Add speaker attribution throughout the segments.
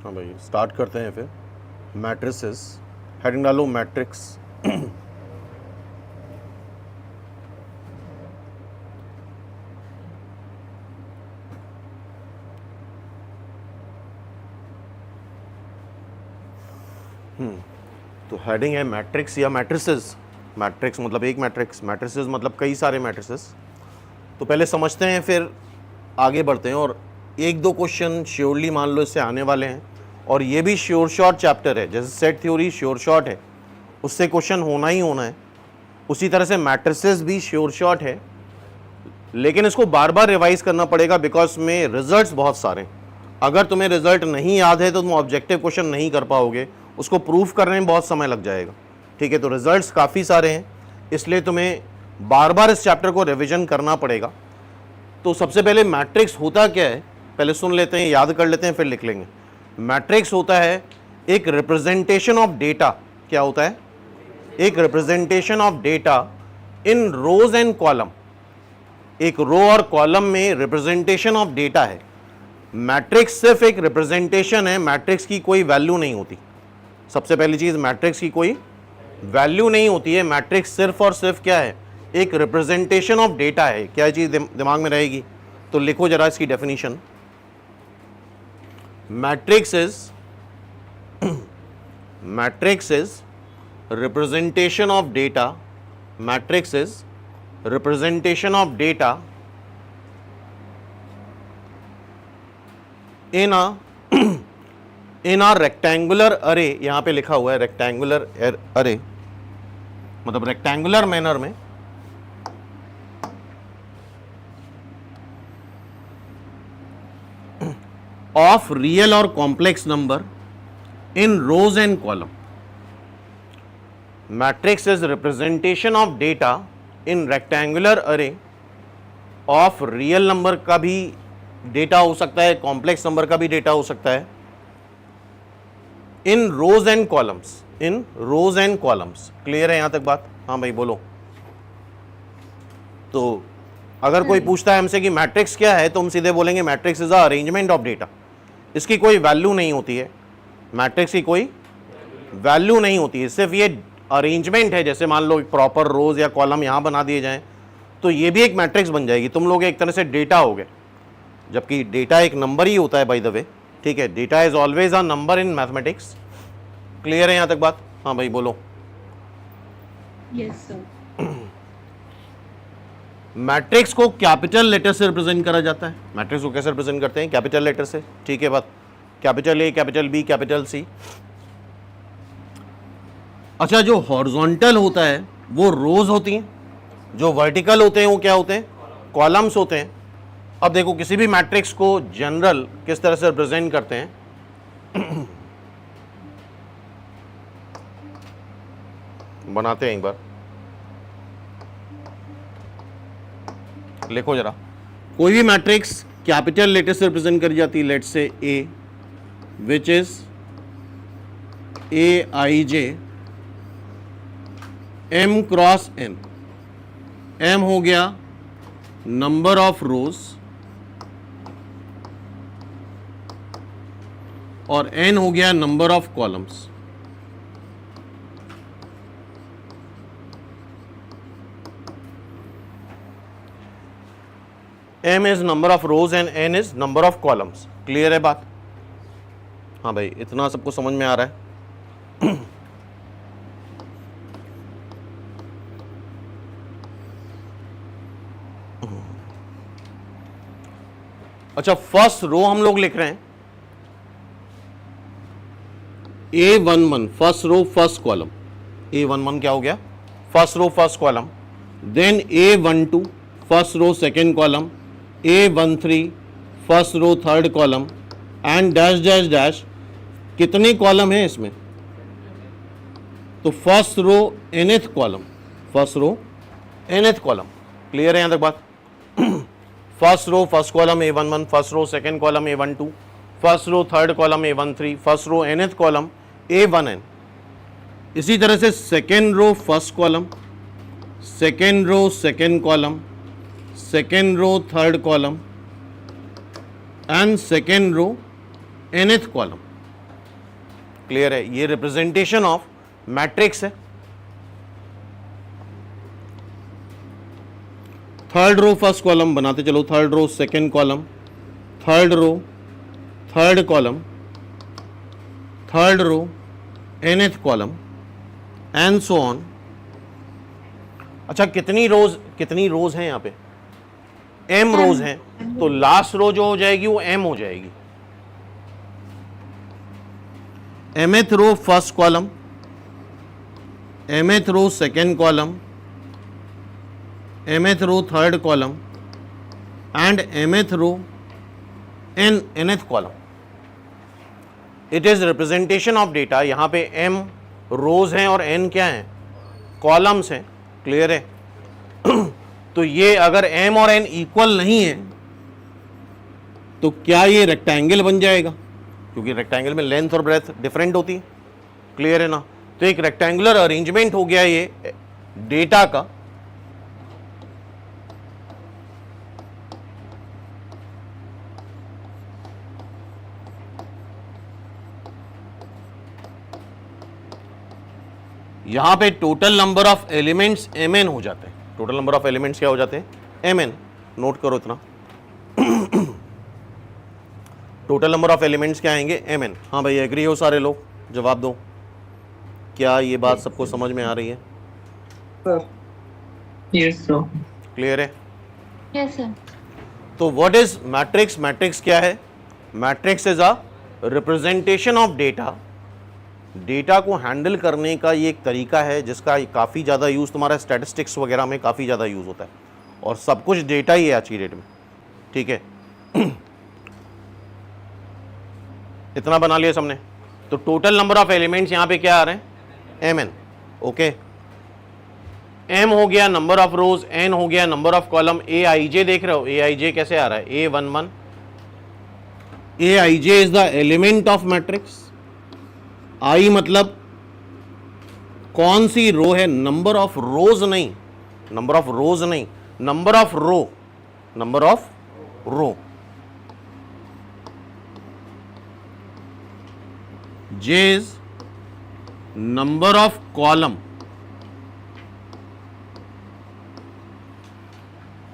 Speaker 1: हाँ भाई, स्टार्ट करते हैं फिर। मैट्रिसेस, हेडिंग डालो मैट्रिक्स। तो हेडिंग है मैट्रिक्स या मैट्रिसेस। मैट्रिक्स मतलब एक मैट्रिक्स, मैट्रिसेस मतलब कई सारे मैट्रिसेस। तो पहले समझते हैं फिर आगे बढ़ते हैं। और एक दो क्वेश्चन श्योरली मान लो इससे आने वाले हैं, और ये भी श्योर शॉर्ट चैप्टर है। जैसे सेट थ्योरी श्योर शॉर्ट है, उससे क्वेश्चन होना ही होना है, उसी तरह से मैट्रिसेस भी श्योर शॉर्ट है, लेकिन इसको बार बार रिवाइज करना पड़ेगा बिकॉज में रिजल्ट्स बहुत सारे हैं। अगर तुम्हें रिजल्ट नहीं याद है तो तुम ऑब्जेक्टिव क्वेश्चन नहीं कर पाओगे, उसको प्रूफ करने में बहुत समय लग जाएगा। ठीक है, तो रिजल्ट्स काफ़ी सारे हैं, इसलिए तुम्हें बार बार इस चैप्टर को रिविजन करना पड़ेगा। तो सबसे पहले मैट्रिक्स होता क्या है पहले सुन लेते हैं, याद कर लेते हैं, फिर लिख लेंगे। मैट्रिक्स होता है एक रिप्रेजेंटेशन ऑफ डेटा। क्या होता है? एक representation of data in rows and columns. एक रो और कॉलम में रिप्रेजेंटेशन ऑफ डेटा है। मैट्रिक्स सिर्फ एक रिप्रेजेंटेशन है, मैट्रिक्स की कोई वैल्यू नहीं होती। सबसे पहली चीज, मैट्रिक्स की कोई वैल्यू नहीं होती है। मैट्रिक्स सिर्फ और सिर्फ क्या है? एक रिप्रेजेंटेशन ऑफ डेटा है। क्या चीज दिमाग में रहेगी? तो लिखो जरा इसकी definition. Matrix is representation of data. Matrix is representation of data in a rectangular array. यहां पे लिखा हुआ है rectangular array, मतलब rectangular manner में of real और complex number in rows and column. Matrix is representation of data in rectangular array of real number का भी डेटा हो सकता है, कॉम्प्लेक्स नंबर का भी डेटा हो सकता है, in rows and columns. In rows and columns. Clear है यहां तक बात? हाँ भाई बोलो। तो अगर कोई पूछता है हमसे कि मैट्रिक्स क्या है, तो हम सीधे बोलेंगे matrix is a arrangement of data. इसकी कोई वैल्यू नहीं होती है, मैट्रिक्स की कोई वैल्यू नहीं होती है, सिर्फ ये अरेंजमेंट है। जैसे मान लो एक प्रॉपर रोज या कॉलम यहां बना दिए जाएं, तो ये भी एक मैट्रिक्स बन जाएगी। तुम लोग एक तरह से डेटा हो गए, जबकि डेटा एक नंबर ही होता है बाय द वे। ठीक है, data is always a number in mathematics. Clear है यहां तक बात? हाँ भाई बोलो।
Speaker 2: Yes sir.
Speaker 1: मैट्रिक्स को कैपिटल लेटर से रिप्रेजेंट करा जाता है। मैट्रिक्स को कैसे रिप्रेजेंट करते हैं? कैपिटल लेटर से। ठीक है बात, capital A, capital B, capital C. अच्छा, जो हॉरिजॉन्टल होता है वो रोज होती हैं, जो वर्टिकल होते हैं वो क्या होते हैं? कॉलम्स होते हैं। अब देखो, किसी भी मैट्रिक्स को जनरल किस तरह से रिप्रेजेंट करते हैं? बनाते हैं एक बार, लिखो जरा। कोई भी मैट्रिक्स कैपिटल लेटर से रिप्रेजेंट करी जाती है। Let's say A, which is a I J m cross n। m हो गया नंबर ऑफ रोज और n हो गया number of columns. m is number of rose and n is number of columns. Clear है बात? हाँ भाई, इतना सबको समझ में आ रहा है? अच्छा, फर्स्ट रो हम लोग लिख रहे हैं A11, first row first column. A11 क्या हो गया? First row first column. Then A12 first row second column, A13 first row third column, and dash dash dash. कितने कॉलम है इसमें? तो first row nth column, first row nth column. Clear है यहां तक बात? First row first column A11, first row second column A12, first row third column A13, first row nth column A1n। इसी तरह से second row first column, second row second column, second row third column, and second row nth column. Clear है, ये representation of matrix है। Third row first column बनाते चलो, third row second column, third row third column, third row nth column and so on. अच्छा कितनी रोज हैं यहाँ पे? m रोज हैं, तो लास्ट रो जो हो जाएगी वो m हो जाएगी। mth row first column, mth row second column, mth row third column and mth row nth column. It is representation of data. यहां पे m रोज हैं और n क्या हैं? कॉलम्स हैं। क्लियर है? तो ये अगर m और n इक्वल नहीं है तो क्या ये रेक्टेंगल बन जाएगा? क्योंकि रेक्टेंगल में लेंथ और ब्रेथ डिफरेंट होती है। क्लियर है ना? तो एक रेक्टेंगुलर अरेंजमेंट हो गया ये डेटा का। यहां पे total number of elements mn हो जाते हैं। टोटल नंबर ऑफ एलिमेंट्स क्या हो जाते हैं? mn। नोट करो इतना। टोटल नंबर ऑफ एलिमेंट्स क्या आएंगे? mn। हाँ भाई एग्री हो सारे लोग? जवाब दो। क्या ये बात सबको समझ में आ रही है?
Speaker 2: Yes sir.
Speaker 1: क्लियर है?
Speaker 3: Yes sir.
Speaker 1: तो व्हाट इज मैट्रिक्स? मैट्रिक्स क्या है? Matrix is a representation of data. Data को हैंडल करने का ये एक तरीका है जिसका काफ़ी ज़्यादा यूज़ तुम्हारा स्टैटिस्टिक्स वगैरह में काफ़ी ज़्यादा यूज़ होता है, और सब कुछ डेटा ही है आज की डेट में। ठीक है? इतना बना लिया सबने? तो टोटल नंबर ऑफ एलिमेंट्स यहाँ पे क्या आ रहे हैं? mn। ओके, m हो गया नंबर ऑफ रोज, n हो गया नंबर ऑफ कॉलम, aij देख रहे हो? aij कैसे आ रहा है? a11। aij is the element of matrix. I मतलब कौन सी रो है? नंबर ऑफ रोज नहीं, नंबर ऑफ रोज नहीं, number of row, number of row. J is number of column.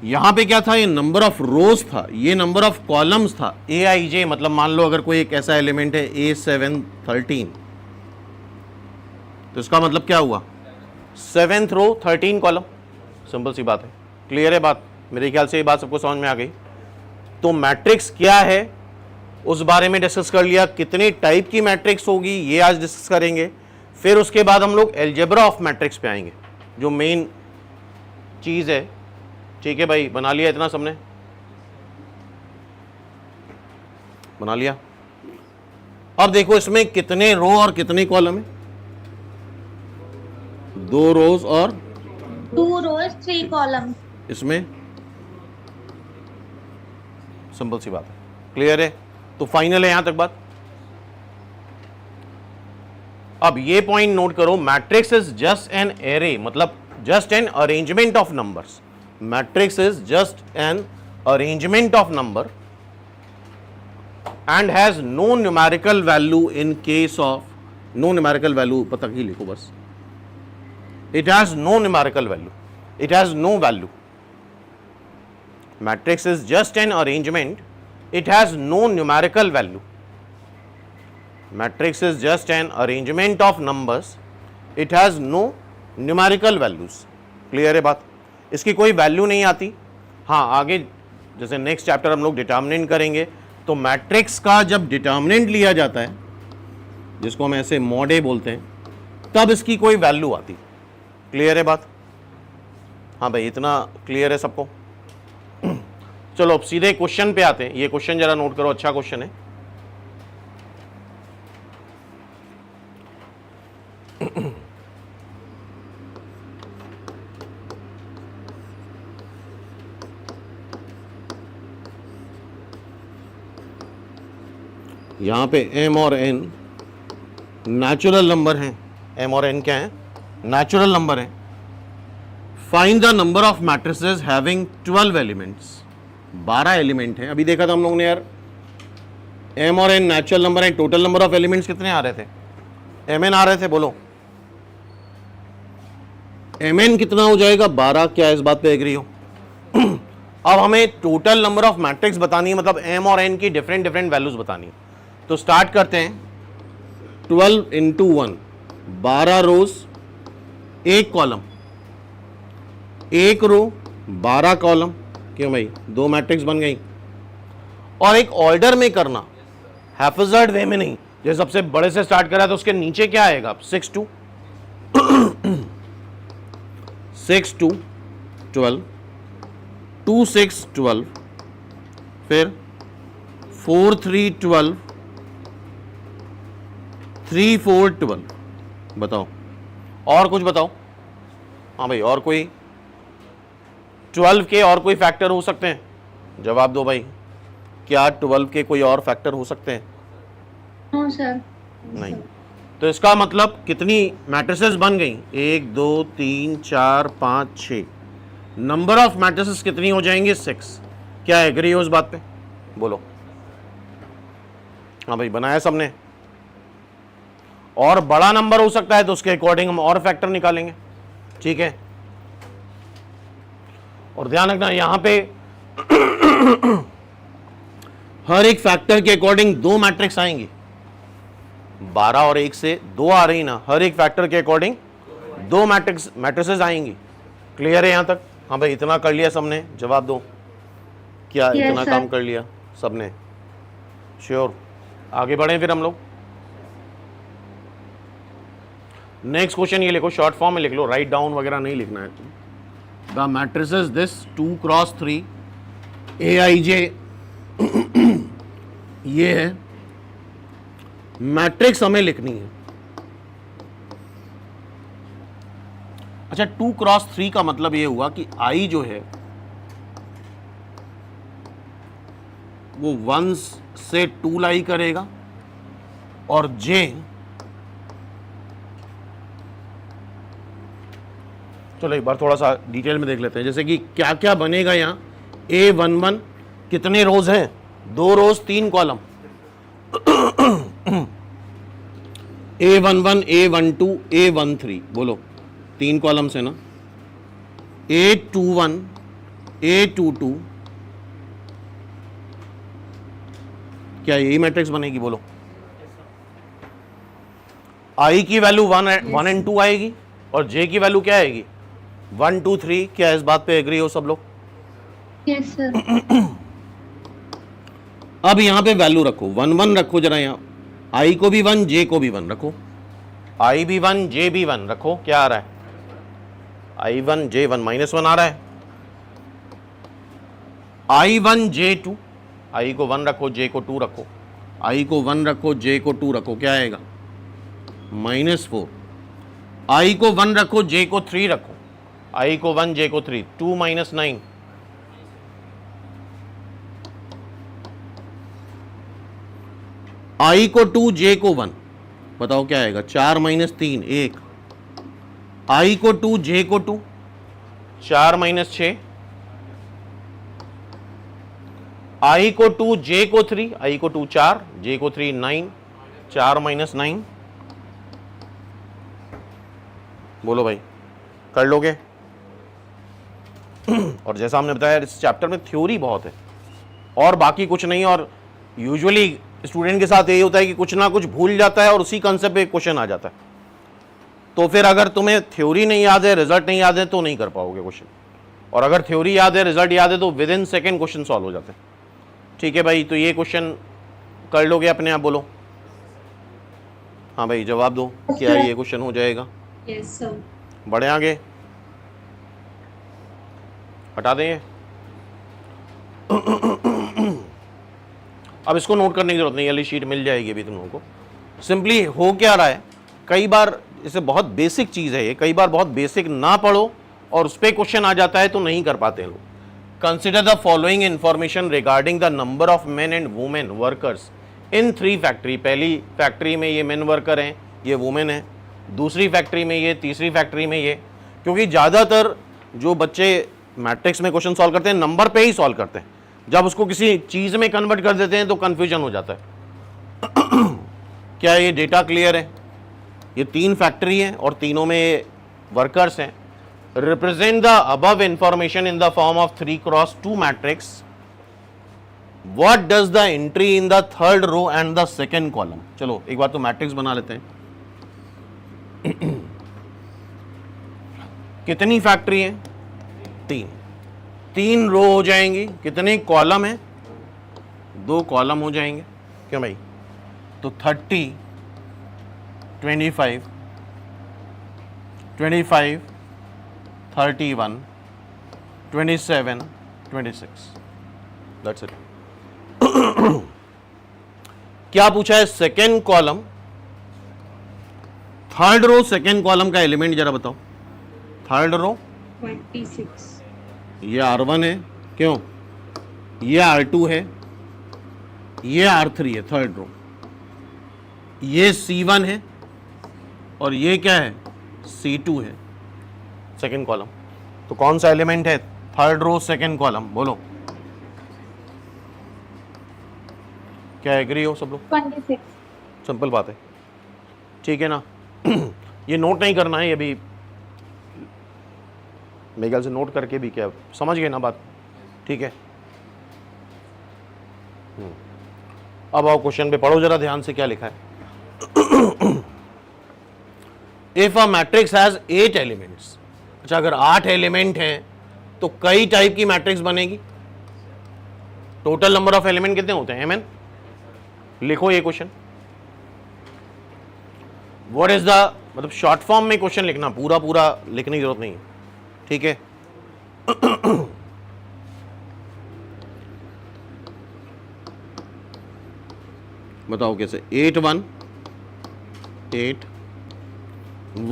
Speaker 1: यहां पे क्या था? ये नंबर ऑफ रोज था, ये नंबर ऑफ कॉलम्स था। aij मतलब मान लो अगर कोई एक ऐसा एलिमेंट है a713, तो इसका मतलब क्या हुआ? 7th रो 13 कॉलम। सिंपल सी बात है। क्लियर है बात? मेरे ख्याल से ये बात सबको समझ में आ गई। तो मैट्रिक्स क्या है उस बारे में डिस्कस कर लिया। कितने टाइप की मैट्रिक्स होगी ये आज डिस्कस करेंगे। फिर उसके बाद हम लोग अलजेब्रा ऑफ मैट्रिक्स पे आएंगे, जो मेन चीज़ है। ठीक है भाई? बना लिया इतना सबने? बना लिया? अब देखो इसमें कितने रो और कितने कॉलम है? 2 रोज और
Speaker 3: 2 rows 3 columns।
Speaker 1: इसमें सिंपल सी बात है। क्लियर है? तो फाइनल है यहां तक बात। अब ये पॉइंट नोट करो, matrix is just an array, मतलब just an arrangement of numbers. Matrix is just an arrangement of number and has no numerical value in case of, no numerical value पता ही लिखो बस। It has no numerical value. It has no value. Matrix is just an arrangement. It has no numerical value. Matrix is just an arrangement of numbers. It has no numerical values. Clear है बात? इसकी कोई value नहीं आती। हाँ, आगे जैसे next chapter हम लोग डिटर्मिनेंट करेंगे, तो मैट्रिक्स का जब डिटर्मिनेंट लिया जाता है, जिसको हम ऐसे मॉडे बोलते हैं, तब इसकी कोई वैल्यू आती। क्लियर है बात? हाँ भाई इतना क्लियर है सबको? चलो अब सीधे क्वेश्चन पे आते हैं। ये क्वेश्चन जरा नोट करो, अच्छा क्वेश्चन है। यहां पे m और n नेचुरल नंबर हैं। m और n क्या है? नेचुरल नंबर है। Find the number of matrices having 12 elements. 12 element हैं। अभी देखा था हम लोगों ने यार, m और n नेचुरल नंबर है, टोटल नंबर ऑफ एलिमेंट्स कितने आ रहे थे? mn आ रहे थे, बोलो mn कितना हो जाएगा 12। क्या इस बात पे एग्री हो? अब हमें टोटल नंबर ऑफ मैट्रिक्स बतानी है, मतलब m और n की डिफरेंट डिफरेंट वैल्यूज बतानी है। तो स्टार्ट करते हैं। 12 इंटू 1, 12 रोज, एक कॉलम, एक रो 12 कॉलम। क्यों भाई, दो मैट्रिक्स बन गई। और एक ऑर्डर में करना, हैफेजर्ड वे में नहीं। जैसे सबसे बड़े से स्टार्ट करा तो उसके नीचे क्या आएगा? 6 2 6 2 12, 2 6 12, फिर 4 3 12, 3 4 12। बताओ और कुछ बताओ। हाँ भाई, और कोई 12 के और कोई फैक्टर हो सकते हैं? जवाब दो भाई, क्या 12 के कोई और फैक्टर हो सकते हैं?
Speaker 3: No sir.
Speaker 1: नहीं। तो इसका मतलब कितनी मैट्रिसेस बन गई? 1 2 3 4 5 6। नंबर ऑफ मैट्रिसेस कितनी हो जाएंगे? 6। क्या एग्री हो इस बात पे? बोलो। हाँ भाई, बनाया सबने। और बड़ा नंबर हो सकता है तो उसके अकॉर्डिंग हम और फैक्टर निकालेंगे, ठीक है। और ध्यान रखना यहां पे हर एक फैक्टर के अकॉर्डिंग दो मैट्रिक्स आएंगी। 12 और 1 से 2 आ रही ना, हर एक फैक्टर के अकॉर्डिंग दो मैट्रिसेस आएंगी। क्लियर है यहां तक? हाँ भाई, इतना कर लिया सबने? जवाब दो। क्या
Speaker 3: Yes,
Speaker 1: इतना
Speaker 3: sir.
Speaker 1: काम कर लिया सबने? श्योर। आगे बढ़े फिर हम लोग। नेक्स्ट क्वेश्चन ये लिखो, शॉर्ट फॉर्म में लिख लो, राइट डाउन वगैरह नहीं लिखना है। The matrices this 2 cross 3 AIJ ये है मैट्रिक्स, हमें लिखनी है। अच्छा, 2 क्रॉस 3 का मतलब ये हुआ कि I जो है वो 1 से 2 लाई करेगा और J, चलो एक बार थोड़ा सा डिटेल में देख लेते हैं। जैसे कि क्या क्या बनेगा यहाँ। A11 कितने रोज हैं? 2 रोज 3 कॉलम। A11 A12 A13, बोलो 3 कॉलम्स है ना। A21 A22, क्या यही मैट्रिक्स बनेगी? बोलो। I की वैल्यू 1 एंड 2 आएगी और J की वैल्यू क्या आएगी? 1 2 3। क्या इस बात पे एग्री हो सब लोग?
Speaker 3: Yes sir.
Speaker 1: अब यहां पे वैल्यू रखो, 1 1 रखो जरा। यहां I को भी 1, J को भी 1 रखो। I भी 1 J भी 1 रखो। क्या आ रहा है? I1 J1 -1 आ रहा है। I1 J2, I को 1 रखो, J को 2 रखो। I को 1 रखो, J को 2 रखो। क्या आएगा? -4। I को 1 रखो, J को 3 रखो। I को 1 J को 3, 2 - 9। I को 2 J को 1, बताओ क्या आएगा? 4 - 3 1। I को 2 J को 2, 4 - 6। I को 2 J को 3, I को 2 4, J को 3 9, 4 - 9। बोलो भाई, कर लोगे? और जैसा हमने बताया इस चैप्टर में थ्योरी बहुत है और बाकी कुछ नहीं। और यूजुअली स्टूडेंट के साथ यही होता है कि कुछ ना कुछ भूल जाता है और उसी कंसेप्ट पे क्वेश्चन आ जाता है। तो फिर अगर तुम्हें थ्योरी नहीं याद है, रिजल्ट नहीं याद है तो नहीं कर पाओगे क्वेश्चन। और अगर थ्योरी याद है, रिजल्ट याद है तो with in second question solve हो जाते हैं। ठीक है भाई, तो ये क्वेश्चन कर लोगे अपने आप? बोलो। हाँ भाई, जवाब दो। क्या ये क्वेश्चन हो जाएगा?
Speaker 3: Yes sir.
Speaker 1: बढ़े आगे, हटा दें। अब इसको नोट करने की जरूरत नहीं, वाली शीट मिल जाएगी अभी तुम लोगों को। सिंपली हो क्या रहा है, कई बार इसे बहुत बेसिक चीज़ है ये, कई बार बहुत बेसिक ना पढ़ो और उस पर क्वेश्चन आ जाता है तो नहीं कर पाते हैं लोग। Consider the following information regarding the number of main and women workers in 3 factory. पहली फैक्ट्री में ये मेन वर्कर हैं, ये वुमेन है। दूसरी फैक्ट्री में ये, तीसरी फैक्ट्री में ये। क्योंकि ज़्यादातर जो बच्चे मैट्रिक्स में क्वेश्चन सॉल्व करते हैं नंबर पे ही सॉल्व करते हैं, जब उसको किसी चीज़ में कन्वर्ट कर देते हैं तो कन्फ्यूजन हो जाता है। क्या ये डेटा क्लियर है? ये 3 फैक्ट्री हैं और तीनों में वर्कर्स हैं. Represent the above information in the form of 3x2 matrix. What does the entry in the third row and the second column. चलो एक बार तो मैट्रिक्स बना लेते हैं. कितनी फैक्ट्री है? 3 रो हो जाएंगी. कितने कॉलम है? 2 कॉलम हो जाएंगे. क्यों भाई? तो 30 25 25 31 27 26. That's it. क्या पूछा है? Second column, third row second column का एलिमेंट जरा बताओ. Third row
Speaker 3: 26.
Speaker 1: ये R1 है. क्यों? ये R2 है, ये R3 है. थर्ड रो ये C1 है और ये क्या है? C2 है. Second column. तो कौन सा एलिमेंट है? Third row second column. बोलो क्या एग्री हो सब लोग?
Speaker 3: 26.
Speaker 1: सिंपल बात है. ठीक है ना. ये नोट नहीं करना है, ये भी मेरे ख्याल से नोट करके भी क्या समझ गए ना बात. ठीक है. अब आओ क्वेश्चन पे, पढ़ो जरा ध्यान से क्या लिखा है. If a matrix has 8 elements. अच्छा, अगर 8 एलिमेंट हैं तो कई टाइप की मैट्रिक्स बनेगी. टोटल नंबर ऑफ एलिमेंट कितने होते हैं? mn. लिखो ये क्वेश्चन. व्हाट इज द, मतलब शॉर्ट फॉर्म में क्वेश्चन लिखना, पूरा पूरा लिखने की जरूरत नहीं है. ठीक है. बताओ कैसे. 8 1 8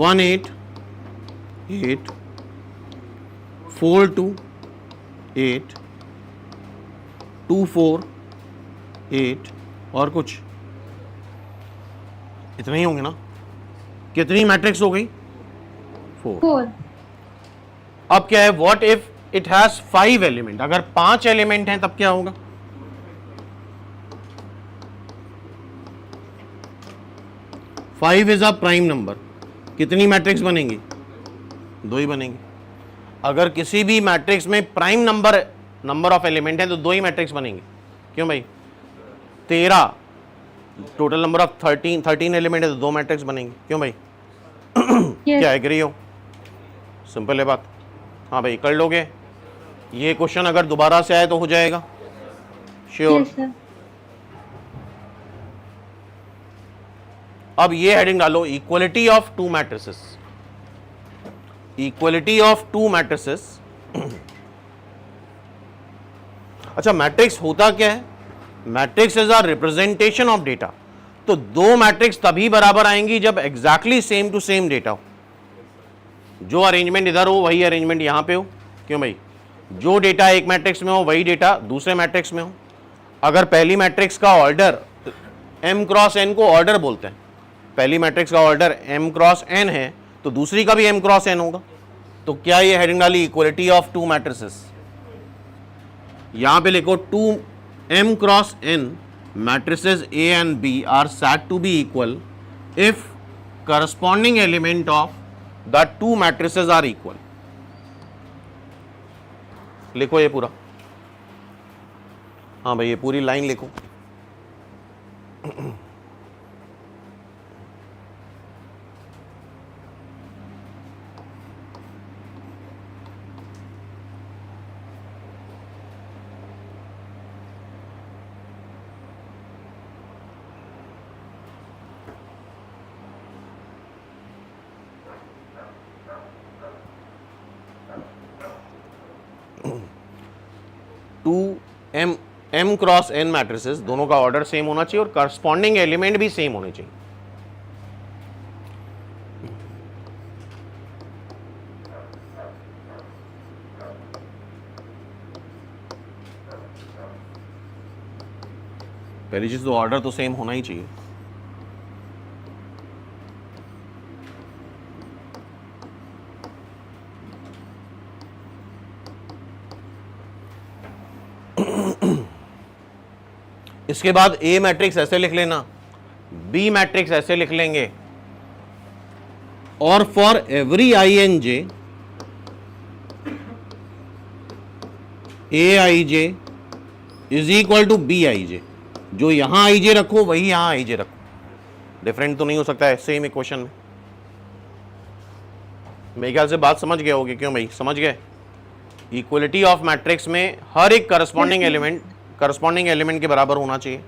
Speaker 1: 1 8 8 4 2 8 2 4 8 और कुछ इतने ही होंगे ना. कितनी मैट्रिक्स हो गई? 4.
Speaker 3: 4.
Speaker 1: अब क्या है? What if it has 5 element. अगर 5 एलिमेंट हैं तब क्या होगा? Five is a prime number. कितनी मैट्रिक्स बनेंगी? 2 ही बनेंगी. अगर किसी भी मैट्रिक्स में प्राइम नंबर ऑफ एलिमेंट है तो 2 ही मैट्रिक्स बनेंगी. क्यों भाई? 13 टोटल नंबर ऑफ 13 एलिमेंट है तो 2 मैट्रिक्स बनेंगी. क्यों भाई? क्या एग्री हो? सिंपल है बात. हाँ भाई, कर लोगे. ये क्वेश्चन अगर दोबारा से आए तो हो जाएगा श्योर.
Speaker 3: Yes, sir.
Speaker 1: अब ये हेडिंग डालो, equality of 2 matrices. Equality of 2 matrices. अच्छा, मैट्रिक्स होता क्या है? Matrix is a representation of data. तो 2 मैट्रिक्स तभी बराबर आएंगी जब exactly same to same data हो. जो अरेंजमेंट इधर हो वही अरेंजमेंट यहां पे हो. क्यों भाई? जो डेटा एक मैट्रिक्स में हो वही डेटा दूसरे मैट्रिक्स में हो. अगर पहली मैट्रिक्स का ऑर्डर m क्रॉस n को ऑर्डर बोलते हैं, पहली मैट्रिक्स का ऑर्डर m क्रॉस n है तो दूसरी का भी m क्रॉस n होगा. तो क्या ये हेडिंग डाली? Equality of 2 matrices. यहां पे लिखो 2 m cross n matrices A and B are said to be equal if corresponding element of the 2 matrices are equal. लिखो ये पूरा. हाँ भाई, ये पूरी लाइन लिखो. m क्रॉस n मैट्रिसेस दोनों का ऑर्डर सेम होना चाहिए और करस्पॉन्डिंग एलिमेंट भी सेम होने चाहिए. पहली चीज तो ऑर्डर तो सेम होना ही चाहिए. इसके बाद ए मैट्रिक्स ऐसे लिख लेना, बी मैट्रिक्स ऐसे लिख लेंगे, और for every I and J A I J is equal to B I J, जो यहां आई जे रखो वही यहां आई जे रखो, डिफरेंट तो नहीं हो सकता है सेम इक्वेशन में। मेरे ख्याल से बात समझ गए होगे, क्यों भाई समझ गए? इक्वलिटी ऑफ मैट्रिक्स में हर एक करस्पॉन्डिंग एलिमेंट के बराबर होना चाहिए।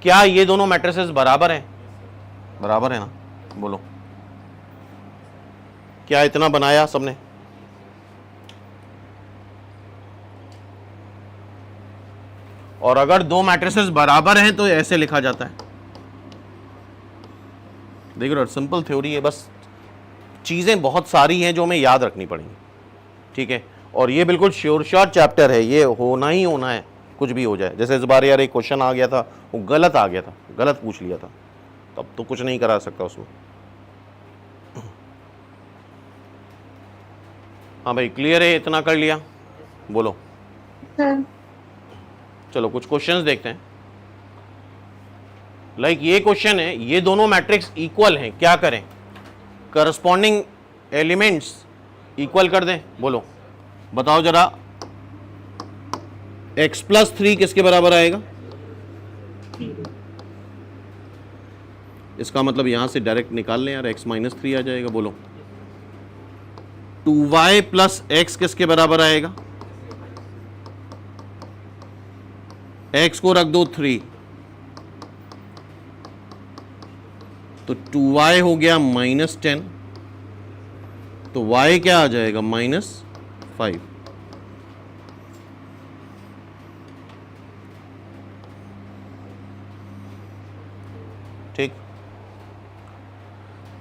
Speaker 1: क्या ये दोनों मैट्रिसेस बराबर हैं? बराबर है ना, बोलो। क्या इतना बनाया सबने? और अगर दो मैट्रिसेस बराबर हैं तो ऐसे लिखा जाता है। देख रहे हो, सिंपल थ्योरी है, बस चीजें बहुत सारी हैं जो हमें याद रखनी पड़ेंगी, ठीक है। और ये बिल्कुल श्योर शॉर्ट चैप्टर है, ये होना ही होना है, कुछ भी हो जाए। जैसे इस बार यार एक क्वेश्चन आ गया था, वो गलत आ गया था, गलत पूछ लिया था, तब तो कुछ नहीं करा सकता उसमें। हाँ भाई क्लियर है, इतना कर लिया, बोलो।
Speaker 3: सर
Speaker 1: चलो कुछ क्वेश्चंस देखते हैं। लाइक ये क्वेश्चन है, ये दोनों मैट्रिक्स इक्वल हैं, क्या करें? करस्पॉन्डिंग एलिमेंट्स इक्वल कर दें, बोलो बताओ जरा। x प्लस 3 किसके बराबर आएगा? इसका मतलब यहां से डायरेक्ट निकाल लें यार, x माइनस 3 आ जाएगा, बोलो। 2y प्लस एक्स किसके बराबर आएगा? x को रख दो 3, तो 2y हो गया -10, तो y क्या आ जाएगा? -5। ठीक,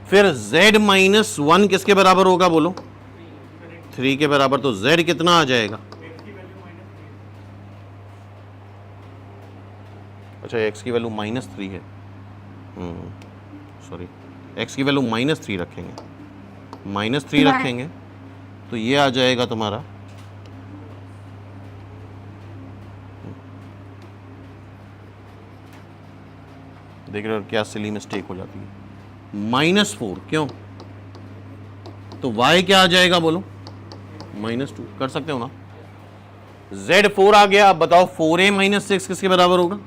Speaker 1: फिर z -1 किसके बराबर होगा, बोलो? 3 के बराबर, तो z कितना आ जाएगा? अच्छा x की वैल्यू -3 है, सॉरी, x की वैल्यू -3 रखेंगे, -3 रखेंगे तो ये आ जाएगा तुम्हारा देख रहे हो क्या सिली मिस्टेक हो जाती है, -4। क्यों? तो y क्या आ जाएगा, बोलो? -2 कर सकते हो ना। z 4 आ गया, अब बताओ 4a - 6 किसके बराबर होगा?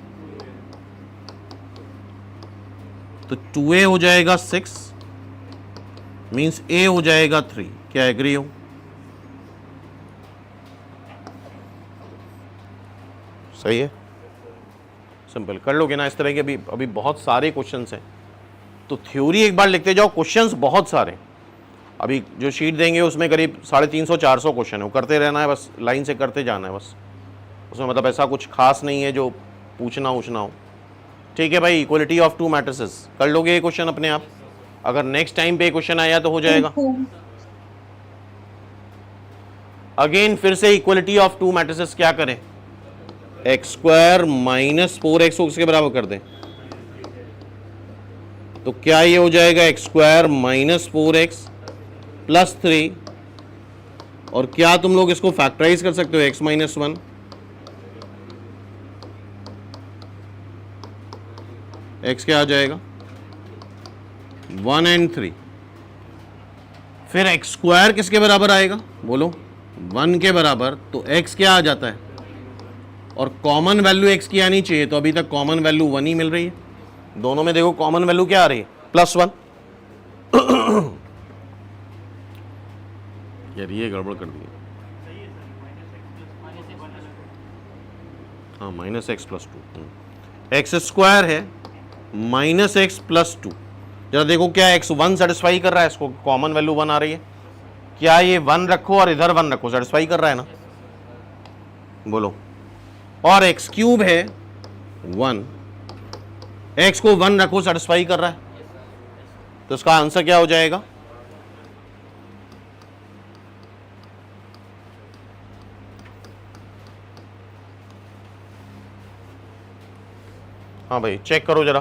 Speaker 1: तो 2a हो जाएगा 6, मीन्स a हो जाएगा 3। क्या एग्री हो? सही है, सिंपल कर लोगे ना इस तरह के। अभी बहुत सारे क्वेश्चंस हैं, तो थ्योरी एक बार लिखते जाओ, क्वेश्चंस बहुत सारे। अभी जो शीट देंगे उसमें करीब 350-400 क्वेश्चन है, वो करते रहना है, बस लाइन से करते जाना है बस। उसमें मतलब ऐसा कुछ खास नहीं है जो पूछना हो। ठीक है भाई, इक्वलिटी ऑफ टू मैट्रिसेस कर लोगे ये क्वेश्चन अपने आप। अगर नेक्स्ट टाइम पे क्वेश्चन आया तो हो जाएगा। अगेन फिर से इक्वलिटी ऑफ टू मैट्रिसेस क्या करें? x² - 4x को किसके बराबर कर दें? तो क्या ये हो जाएगा x² - 4x + 3, और क्या तुम लोग इसको फैक्टराइज कर सकते हो? x - 1, x क्या आ जाएगा? 1 और 3। फिर x² किसके बराबर आएगा, बोलो? 1 के बराबर, तो x क्या आ जाता है? और कॉमन वैल्यू x की आनी चाहिए, तो अभी तक कॉमन वैल्यू 1 ही मिल रही है। दोनों में देखो कॉमन वैल्यू क्या आ रही है? +1। यार ये गड़बड़ कर दी, हाँ -x + 2, x² है -x + 2। जरा देखो क्या x 1 सेटिस्फाई कर रहा है, इसको कॉमन वैल्यू 1 आ रही है। क्या ये 1 रखो और इधर 1 रखो, सेटिस्फाई कर रहा है ना, बोलो। और x³ है 1, x को 1 रखो, सेटिस्फाई कर रहा है, तो इसका आंसर क्या हो जाएगा? हाँ भाई चेक करो जरा,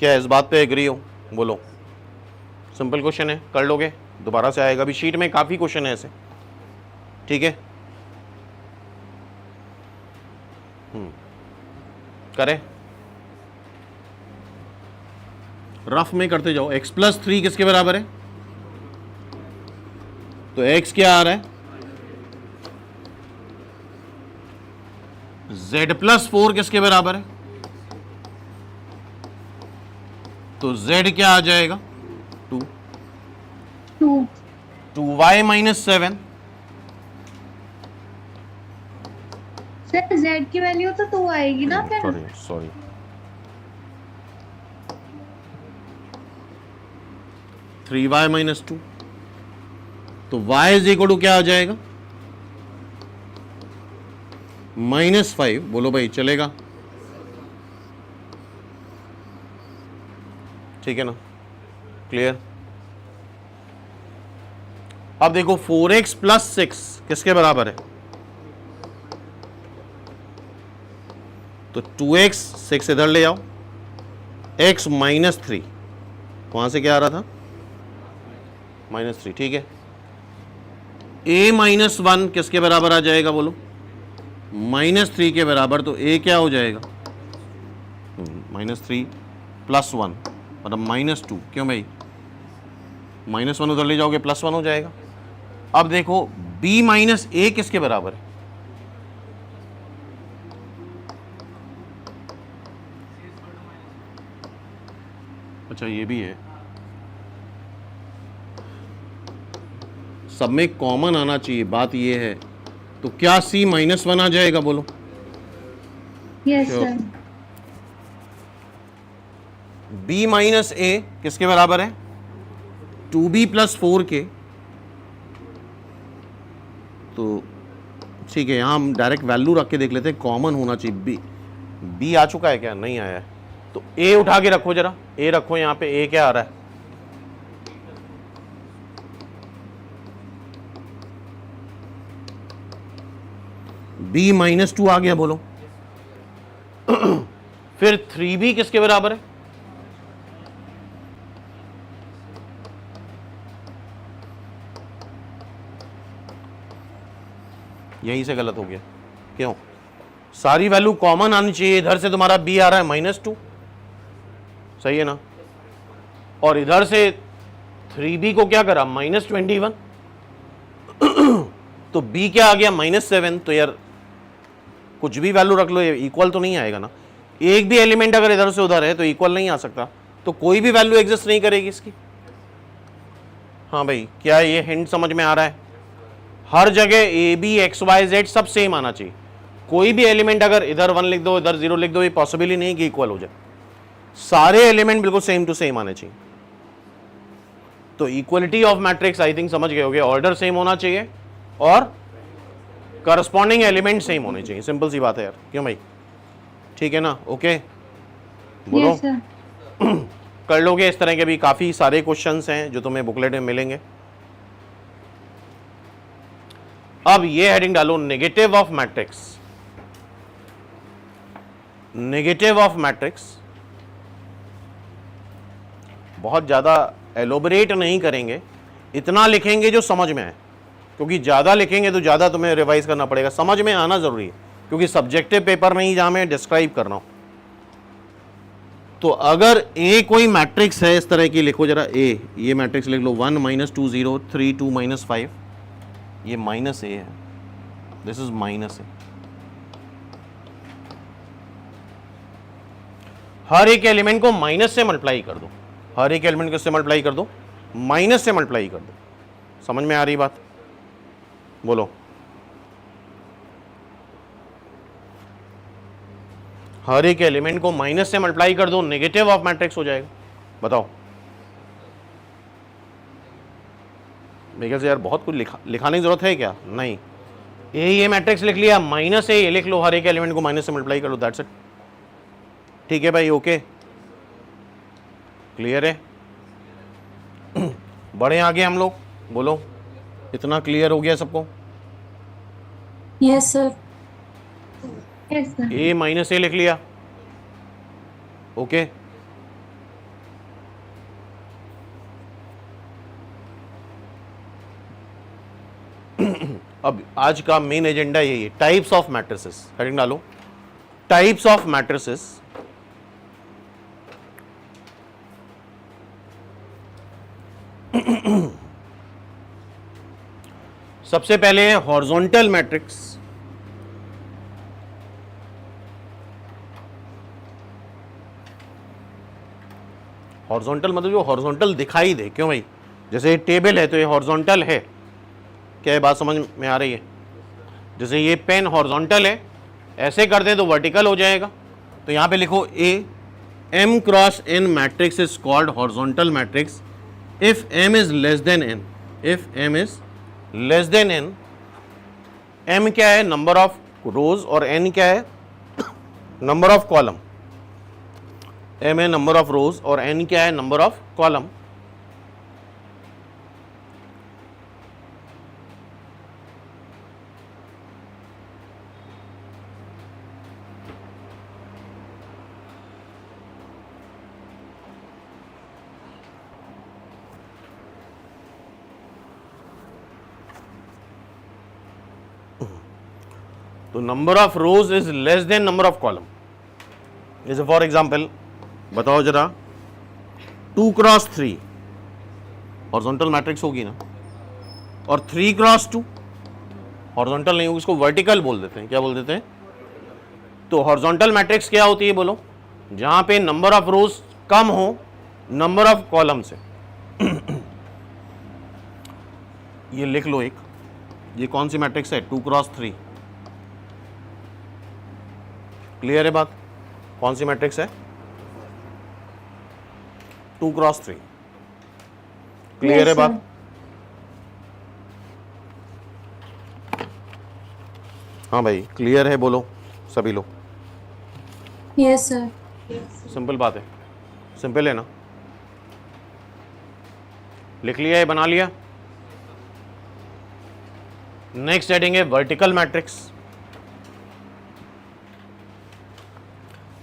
Speaker 1: क्या इस बात पे एग्री हो, बोलो। सिंपल क्वेश्चन है, कर लोगे, दोबारा से आएगा। अभी शीट में काफ़ी क्वेश्चन है ऐसे, ठीक है। करें? रफ में करते जाओ। x प्लस 3 किसके बराबर है? तो x क्या आ रहा है? z प्लस 4 किसके बराबर है? तो z क्या आ जाएगा? 2। 2y minus 7।
Speaker 3: सर z की वैल्यू तो 2 आएगी ना फिर?
Speaker 1: Sorry 3y minus 2। तो y इज इक्वल टू क्या आ जाएगा? -5। बोलो भाई, चलेगा? ठीक है ना? क्लियर? अब देखो 4x प्लस 6 किसके बराबर है? तो 2x, 6 इधर ले आओ, x माइनस 3, वहां से क्या आ रहा था? -3। ठीक है। a माइनस 1 किसके बराबर आ जाएगा? बोलो, -3 के बराबर। तो a क्या हो जाएगा? -3 प्लस 1 मतलब -2। क्यों भाई? -1 उधर ले जाओगे +1 हो जाएगा। अब देखो b माइनस a किसके बराबर है? अच्छा, ये भी है। सब में कॉमन आना चाहिए, बात ये है। तो क्या c -1 आ जाएगा? बोलो।
Speaker 3: Yes
Speaker 1: Sure.
Speaker 3: Sir.
Speaker 1: b minus a किसके बराबर है? 2b plus 4k। तो ठीक है, यहां हम डायरेक्ट वैल्यू रख के देख लेते हैं, कॉमन होना चाहिए। b आ चुका है क्या? नहीं आया है। तो a उठा के रखो, जरा a रखो यहां पे। a क्या आ रहा है? b -2 आ गया। बोलो। फिर 3b किसके बराबर है? यहीं से गलत हो गया। क्यों? सारी वैल्यू कॉमन आनी चाहिए। इधर से तुम्हारा b आ रहा है -2, सही है ना? और इधर से 3b को क्या करा? -21। तो b क्या आ गया? -7। तो यार कुछ भी वैल्यू रख लो, ये इक्वल तो नहीं आएगा ना। एक भी एलिमेंट अगर इधर से उधर है तो इक्वल नहीं आ सकता। तो कोई भी वैल्यू एग्जिस्ट नहीं करेगी इसकी। हाँ भाई, क्या ये हिंट समझ में आ रहा है? हर जगह a b x y z सब सेम आना चाहिए। कोई भी एलिमेंट अगर इधर 1 लिख दो, इधर 0 लिख दो, ये पॉसिबल ही नहीं कि इक्वल हो जाए। सारे एलिमेंट बिल्कुल सेम टू सेम आने चाहिए। तो equality of matrix I think समझ गए होगे। ऑर्डर सेम होना चाहिए और करस्पॉन्डिंग एलिमेंट सेम होने चाहिए। सिंपल सी बात है यार। क्यों भाई? ठीक है ना? ओके, बोलो।
Speaker 3: Yes sir.
Speaker 1: कर लोगे? इस तरह के भी काफी सारे क्वेश्चंस हैं जो तुम्हें बुकलेट में मिलेंगे। अब ये हेडिंग डालो, negative of matrix. Negative of matrix बहुत ज्यादा एलोबरेट नहीं करेंगे, इतना लिखेंगे जो समझ में आए, क्योंकि ज्यादा लिखेंगे तो ज्यादा तुम्हें रिवाइज करना पड़ेगा। समझ में आना जरूरी है, क्योंकि सब्जेक्टिव पेपर नहीं जहां मैं डिस्क्राइब कर रहा हूं। तो अगर A कोई मैट्रिक्स है इस तरह की, लिखो जरा A, ये मैट्रिक्स लिख लो 1 -2 0 3 2 -5। ये -A है, दिस इज -A। हर एक एलिमेंट को माइनस से मल्टीप्लाई कर दो। हर एक एलिमेंट को से मल्टीप्लाई कर दो, माइनस से मल्टीप्लाई कर दो। समझ में आ रही बात? बोलो। हर एक एलिमेंट को माइनस से मल्टीप्लाई कर दो, नेगेटिव ऑफ मैट्रिक्स हो जाएगा। बताओ। मेरे से यार बहुत कुछ लिखाने की जरूरत है क्या? नहीं। ये मैट्रिक्स लिख लिया, -A ये लिख लो, हर एक एलिमेंट को माइनस से मल्टीप्लाई कर लो, दैट्स इट। ठीक है भाई? ओके, क्लियर है? बढ़े आगे हम लोग। बोलो, इतना क्लियर हो गया सबको?
Speaker 2: Yes sir.
Speaker 3: Yes sir.
Speaker 1: A लिख लिया। ओके, अब आज का मेन एजेंडा यही है, टाइप्स ऑफ मैट्रिसेस। हेडिंग डालो, टाइप्स ऑफ मैट्रिसेस। सबसे पहले हॉरिजॉन्टल मैट्रिक्स, हॉरिजॉन्टल मतलब जो हॉरिजॉन्टल दिखाई दे। क्यों भाई, जैसे ये टेबल है तो ये हॉरिजॉन्टल है, क्या ये बात समझ में आ रही है? जैसे ये पेन हॉरिजॉन्टल है, ऐसे कर दें तो वर्टिकल हो जाएगा। तो यहाँ पे लिखो ए m cross n matrix is called horizontal matrix if m is less then n, if m is less then n। m क्या है? नंबर ऑफ रोज, और n क्या है? Number of column. m है नंबर ऑफ रोज और n क्या है? Number of column. तो number of rows is less than number of column. जैसे फॉर एग्जाम्पल बताओ जरा, 2 क्रॉस 3 हॉरिजॉन्टल मैट्रिक्स होगी ना, और 3 क्रॉस 2 हॉरिजॉन्टल नहीं होगी, इसको वर्टिकल बोल देते हैं। क्या बोल देते हैं? तो हॉरिजॉन्टल मैट्रिक्स क्या होती है बोलो? जहां पे नंबर ऑफ रोज कम हो नंबर ऑफ कॉलम से। ये लिख लो एक, ये कौन सी मैट्रिक्स है? 2 क्रॉस 3। क्लियर है बात? कौन सी मैट्रिक्स है? 2 क्रॉस 3। क्लियर
Speaker 2: Yes,
Speaker 1: है
Speaker 2: sir.
Speaker 1: बात? हाँ भाई, क्लियर है बोलो सभी लोग।
Speaker 2: Yes, sir.
Speaker 1: सिंपल बात है, सिंपल है ना? लिख लिया है, बना लिया? नेक्स्ट हेडिंग है वर्टिकल मैट्रिक्स।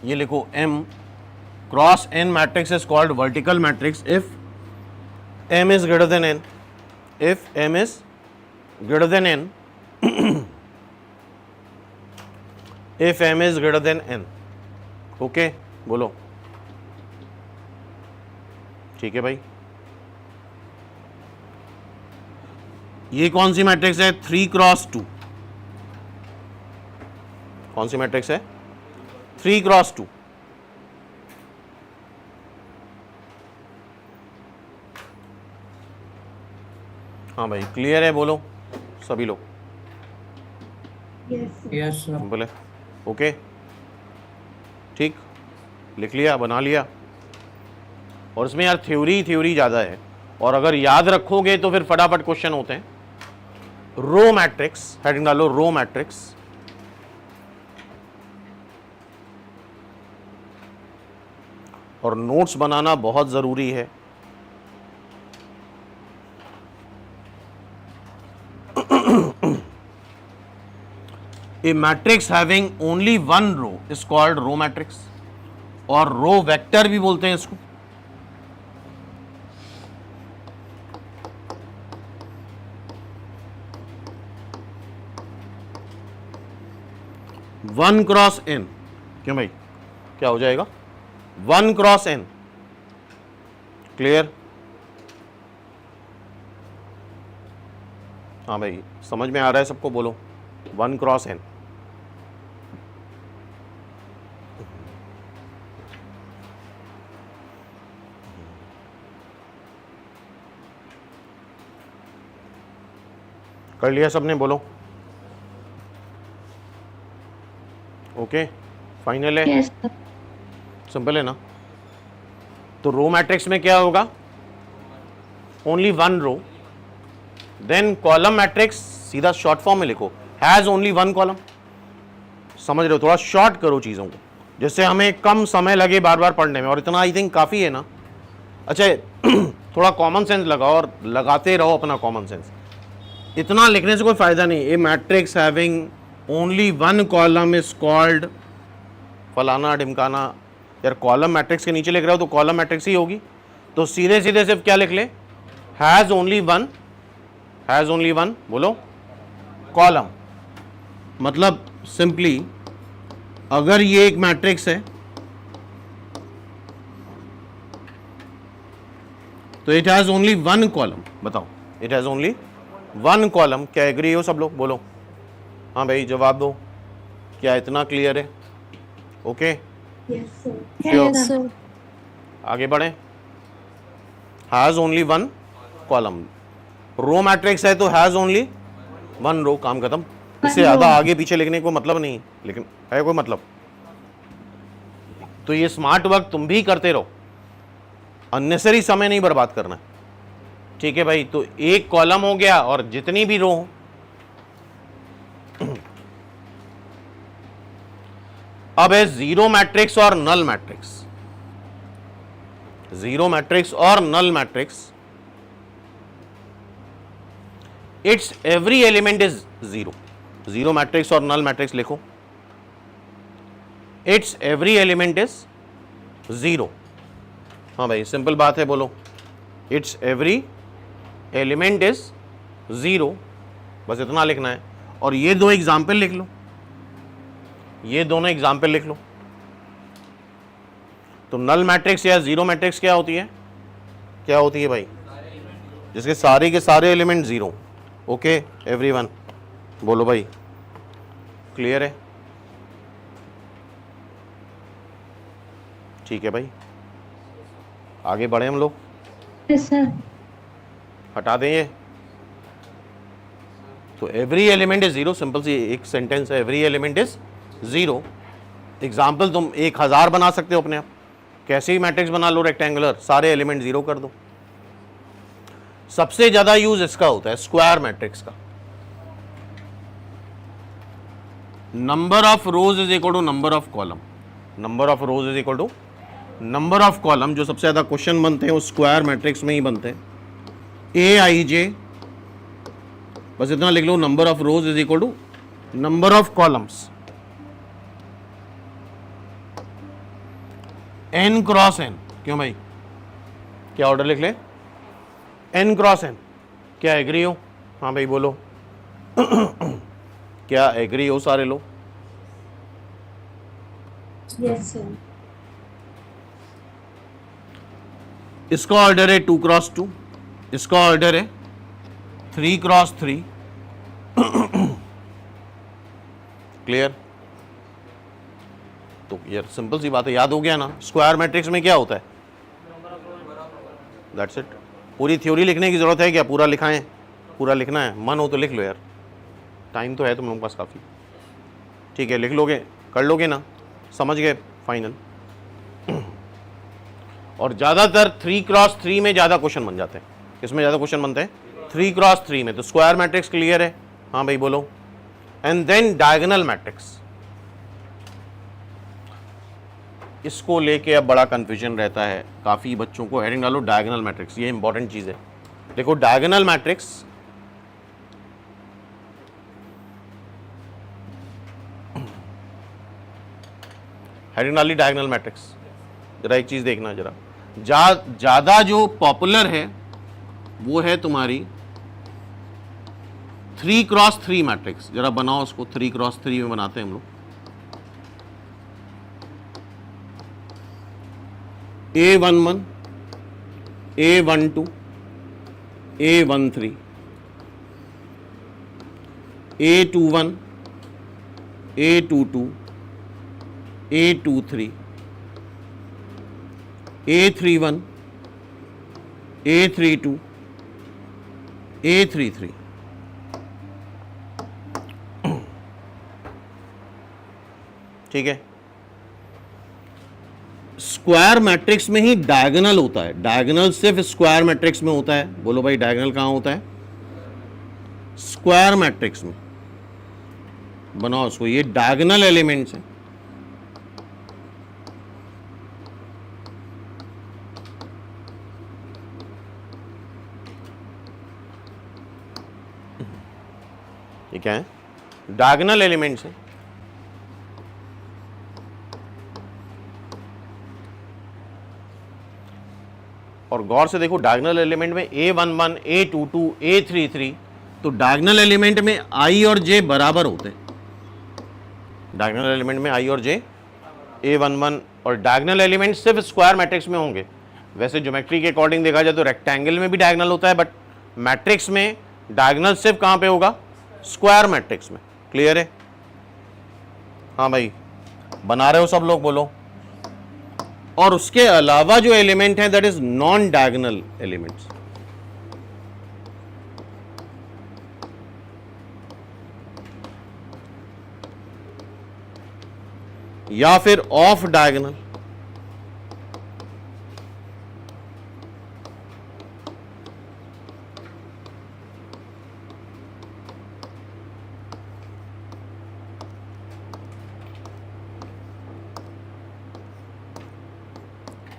Speaker 1: ये लिखो m cross n matrix is called vertical matrix if m is greater than n, if m is greater than n, if m is greater than n। Okay बोलो, ठीक है भाई। ये कौन सी matrix है? 3 क्रॉस 2। कौन सी मैट्रिक्स है? 3 क्रॉस 2। हाँ भाई, क्लियर है बोलो सभी लोग?
Speaker 3: Yes sir.
Speaker 1: सिंपल है। ओके ठीक, लिख लिया, बना लिया। और इसमें यार थ्योरी ज़्यादा है, और अगर याद रखोगे तो फिर फटाफट क्वेश्चन होते हैं। रो मैट्रिक्स, हेडिंग डालो रो मैट्रिक्स। और नोट्स बनाना बहुत ज़रूरी है। A matrix having only one row is called row matrix, और रो वेक्टर भी बोलते हैं इसको। वन क्रॉस n, क्यों भाई, क्या हो जाएगा? 1 क्रॉस n। क्लियर? हाँ भाई, समझ में आ रहा है सबको? बोलो 1 क्रॉस n। कर लिया सबने? बोलो ओके, फाइनल है?
Speaker 3: Yes sir.
Speaker 1: सिंपल है ना? तो रो मैट्रिक्स में क्या होगा? Only one row. Then column matrix सीधा शॉर्ट फॉर्म में लिखो, हैज ओनली वन कॉलम। समझ रहे हो? थोड़ा शॉर्ट करो चीज़ों को, जिससे हमें कम समय लगे बार बार पढ़ने में, और इतना आई थिंक काफ़ी है ना। अच्छा थोड़ा कॉमन सेंस लगाओ, और लगाते रहो अपना कॉमन सेंस। इतना लिखने से कोई फ़ायदा नहीं। A matrix having only one column is called फलाना ढिमकाना। यार कॉलम मैट्रिक्स के नीचे लिख रहे हो तो कॉलम मैट्रिक्स ही होगी, तो सीधे सीधे सिर्फ क्या लिख ले? Has only one, has only one बोलो कॉलम। मतलब सिंपली अगर ये एक मैट्रिक्स है तो it has only one column. बताओ, इट हैज़ ओनली 1 कॉलम। क्या एग्री हो सब लोग? बोलो हाँ भाई, जवाब दो। क्या इतना क्लियर है? Okay,
Speaker 3: yes sir.
Speaker 1: Sure.
Speaker 2: Yes, sir.
Speaker 1: आगे बढ़े। Has only 1 column. Row matrix है तो हैज ओनली 1 रो, काम खत्म। इससे ज़्यादा आगे पीछे लिखने को मतलब नहीं, लेकिन है कोई मतलब? तो ये स्मार्ट वर्क तुम भी करते रहो, अननेसरी समय नहीं बर्बाद करना है, ठीक है भाई? तो एक कॉलम हो गया और जितनी भी रो हो। अब है जीरो मैट्रिक्स और नल मैट्रिक्स। जीरो मैट्रिक्स और null matrix, it's every element is zero. Zero matrix और नल मैट्रिक्स लिखो। It's every element is zero. हाँ भाई, सिंपल बात है, बोलो it's every element is zero, बस इतना लिखना है। और ये दो एग्जाम्पल लिख लो, ये दोनों एग्जाम्पल लिख लो। तो नल मैट्रिक्स या जीरो मैट्रिक्स क्या होती है? क्या होती है भाई? जिसके सारे के सारे एलिमेंट जीरो। ओके एवरीवन, बोलो भाई, क्लियर है? ठीक है भाई, आगे बढ़े हम लोग।
Speaker 3: Yes sir.
Speaker 1: हटा दें ये। तो every element is zero, simple सी एक सेंटेंस है, every element is zero. Example तुम 1000 बना सकते हो अपने आप, कैसे ही मैट्रिक्स बना लो रेक्टेंगुलर, सारे एलिमेंट जीरो कर दो। सबसे ज्यादा यूज इसका होता है स्क्वायर मैट्रिक्स का। Number of rows is equal to number of column. Number of rows is equal to number of column. जो सबसे ज्यादा क्वेश्चन बनते हैं वो स्क्वायर मैट्रिक्स में ही बनते हैं। ए आई जे, बस इतना लिख लो, number of rows is equal to number of columns. N cross N, क्यों भाई? क्या ऑर्डर लिख ले? N cross N. क्या एग्री हो? हाँ भाई बोलो क्या एग्री हो सारे लोग?
Speaker 3: Yes sir.
Speaker 1: इसका ऑर्डर है 2 क्रॉस 2, इसका ऑर्डर है 3 क्रॉस 3। क्लियर? तो यार सिंपल सी बात है, याद हो गया ना? स्क्वायर मैट्रिक्स में क्या होता है? That's it. पूरी थ्योरी लिखने की जरूरत है क्या? पूरा लिखाएं? पूरा लिखना है? मन हो तो लिख लो यार, टाइम तो है तुम लोगों के पास काफ़ी। ठीक है, लिख लोगे, कर लोगे ना? समझ गए? फाइनल। और ज़्यादातर 3 क्रॉस 3 में ज़्यादा क्वेश्चन बन जाते हैं। किसमें ज़्यादा क्वेश्चन बनते हैं? 3 क्रॉस 3 में। तो स्क्वायर मैट्रिक्स क्लियर है? हाँ भाई बोलो। एंड देन डायगोनल मैट्रिक्स, इसको लेके अब बड़ा कंफ्यूजन रहता है काफ़ी बच्चों को। हेडिंग डालो डायगोनल मैट्रिक्स, ये इंपॉर्टेंट चीज़ है। देखो डायगोनल मैट्रिक्स, हेडिंग डाली डायगोनल मैट्रिक्स। जरा एक चीज़ देखना, जरा ज़्यादा जो पॉपुलर है वो है तुम्हारी 3 क्रॉस 3 मैट्रिक्स। जरा बनाओ उसको, 3 क्रॉस 3 में बनाते हैं हम लोग। A11, A12, A13, A21, A22, A23, A31, A32, A33। ठीक है, स्क्वायर मैट्रिक्स में ही डायगोनल होता है। डायगोनल सिर्फ स्क्वायर मैट्रिक्स में होता है। बोलो भाई, डायगोनल कहाँ होता है? स्क्वायर मैट्रिक्स में। बनाओ उसको, ये डायगोनल एलिमेंट्स हैं। ये क्या है? डायगोनल एलिमेंट्स हैं। और गौर से देखो, डायगोनल एलिमेंट में A11, A22, A33, तो डायगोनल एलिमेंट में I और J बराबर होते हैं। डायगोनल एलिमेंट में I और J A11, और डायगोनल एलिमेंट सिर्फ स्क्वायर मैट्रिक्स में होंगे। वैसे ज्योमेट्री के अकॉर्डिंग देखा जाए तो रेक्टेंगल में भी डायगोनल होता है, बट मैट्रिक्स में डायगोनल सिर्फ कहां पे होगा? स्क्वायर मैट्रिक्स में। क्लियर है? हाँ भाई, बना रहे हो सब लोग? बोलो। और उसके अलावा जो एलिमेंट है that is non diagonal elements. या फिर ऑफ डायगोनल।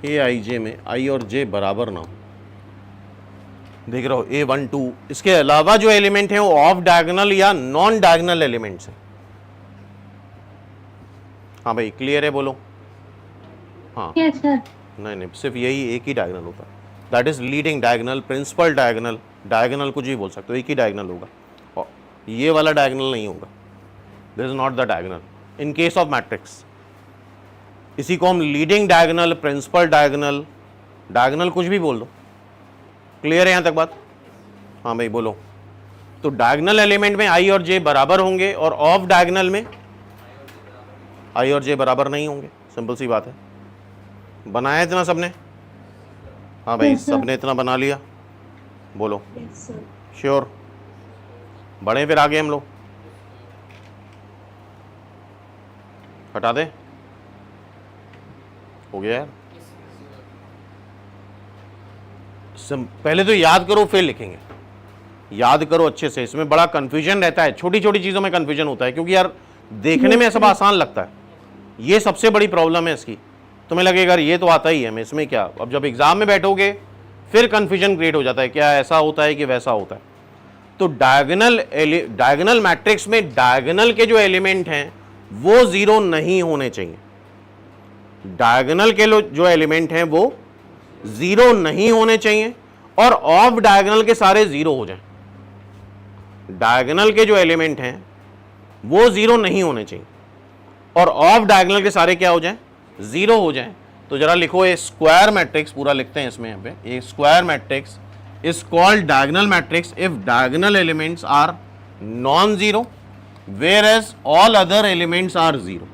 Speaker 1: ए आई जे में आई और जे बराबर ना हो। देख रहे हो A1 2, इसके अलावा जो एलिमेंट है वो ऑफ डायगोनल या नॉन डायगोनल एलिमेंट्स हैं। हाँ भाई, क्लियर है? बोलो। हाँ,
Speaker 3: यस सर।
Speaker 1: नहीं नहीं, सिर्फ यही एक ही डायगोनल होता है, that is leading diagonal, principal diagonal, diagonal कुछ भी बोल सकते हो, एक ही डायगोनल होगा। और ये वाला डायगोनल नहीं होगा, this is not the diagonal in case of matrix. इसी को हम leading diagonal, principal diagonal, diagonal कुछ भी बोल दो। क्लियर है यहाँ तक बात? हाँ भाई बोलो। तो डायगोनल एलिमेंट में आई और जे बराबर होंगे और ऑफ डायगोनल में आई और जे बराबर नहीं होंगे। सिंपल सी बात है। बनाया इतना सबने? हाँ भाई,
Speaker 3: Yes, sir.
Speaker 1: सबने इतना बना लिया? बोलो।
Speaker 2: Yes, sir.
Speaker 1: श्योर? बढ़े फिर आगे हम लोग। हटा दे, हो गया यार। पहले तो याद करो फिर लिखेंगे। याद करो अच्छे से, इसमें बड़ा कंफ्यूजन रहता है, छोटी छोटी चीजों में कंफ्यूजन होता है, क्योंकि यार देखने में सब आसान लगता है। ये सबसे बड़ी प्रॉब्लम है इसकी। तुम्हें लगेगा यार ये तो आता ही है, मैं इसमें क्या। अब जब एग्जाम में बैठोगे फिर कंफ्यूजन क्रिएट हो जाता है, क्या ऐसा होता है कि वैसा होता है। तो डायगोनल मैट्रिक्स में डायगोनल के जो एलिमेंट हैं वो जीरो नहीं होने चाहिए। डायगोनल के जो एलिमेंट हैं वो जीरो नहीं होने चाहिए और ऑफ डायगोनल के सारे जीरो हो जाएं। डायगोनल के जो एलिमेंट हैं वो जीरो नहीं होने चाहिए और ऑफ डायगोनल के सारे क्या हो जाएं? जीरो हो जाएं। तो जरा लिखो, ए स्क्वायर मैट्रिक्स, पूरा लिखते हैं इसमें। यहाँ पे a square matrix is called diagonal matrix if diagonal elements are non zero whereas all other elements are zero.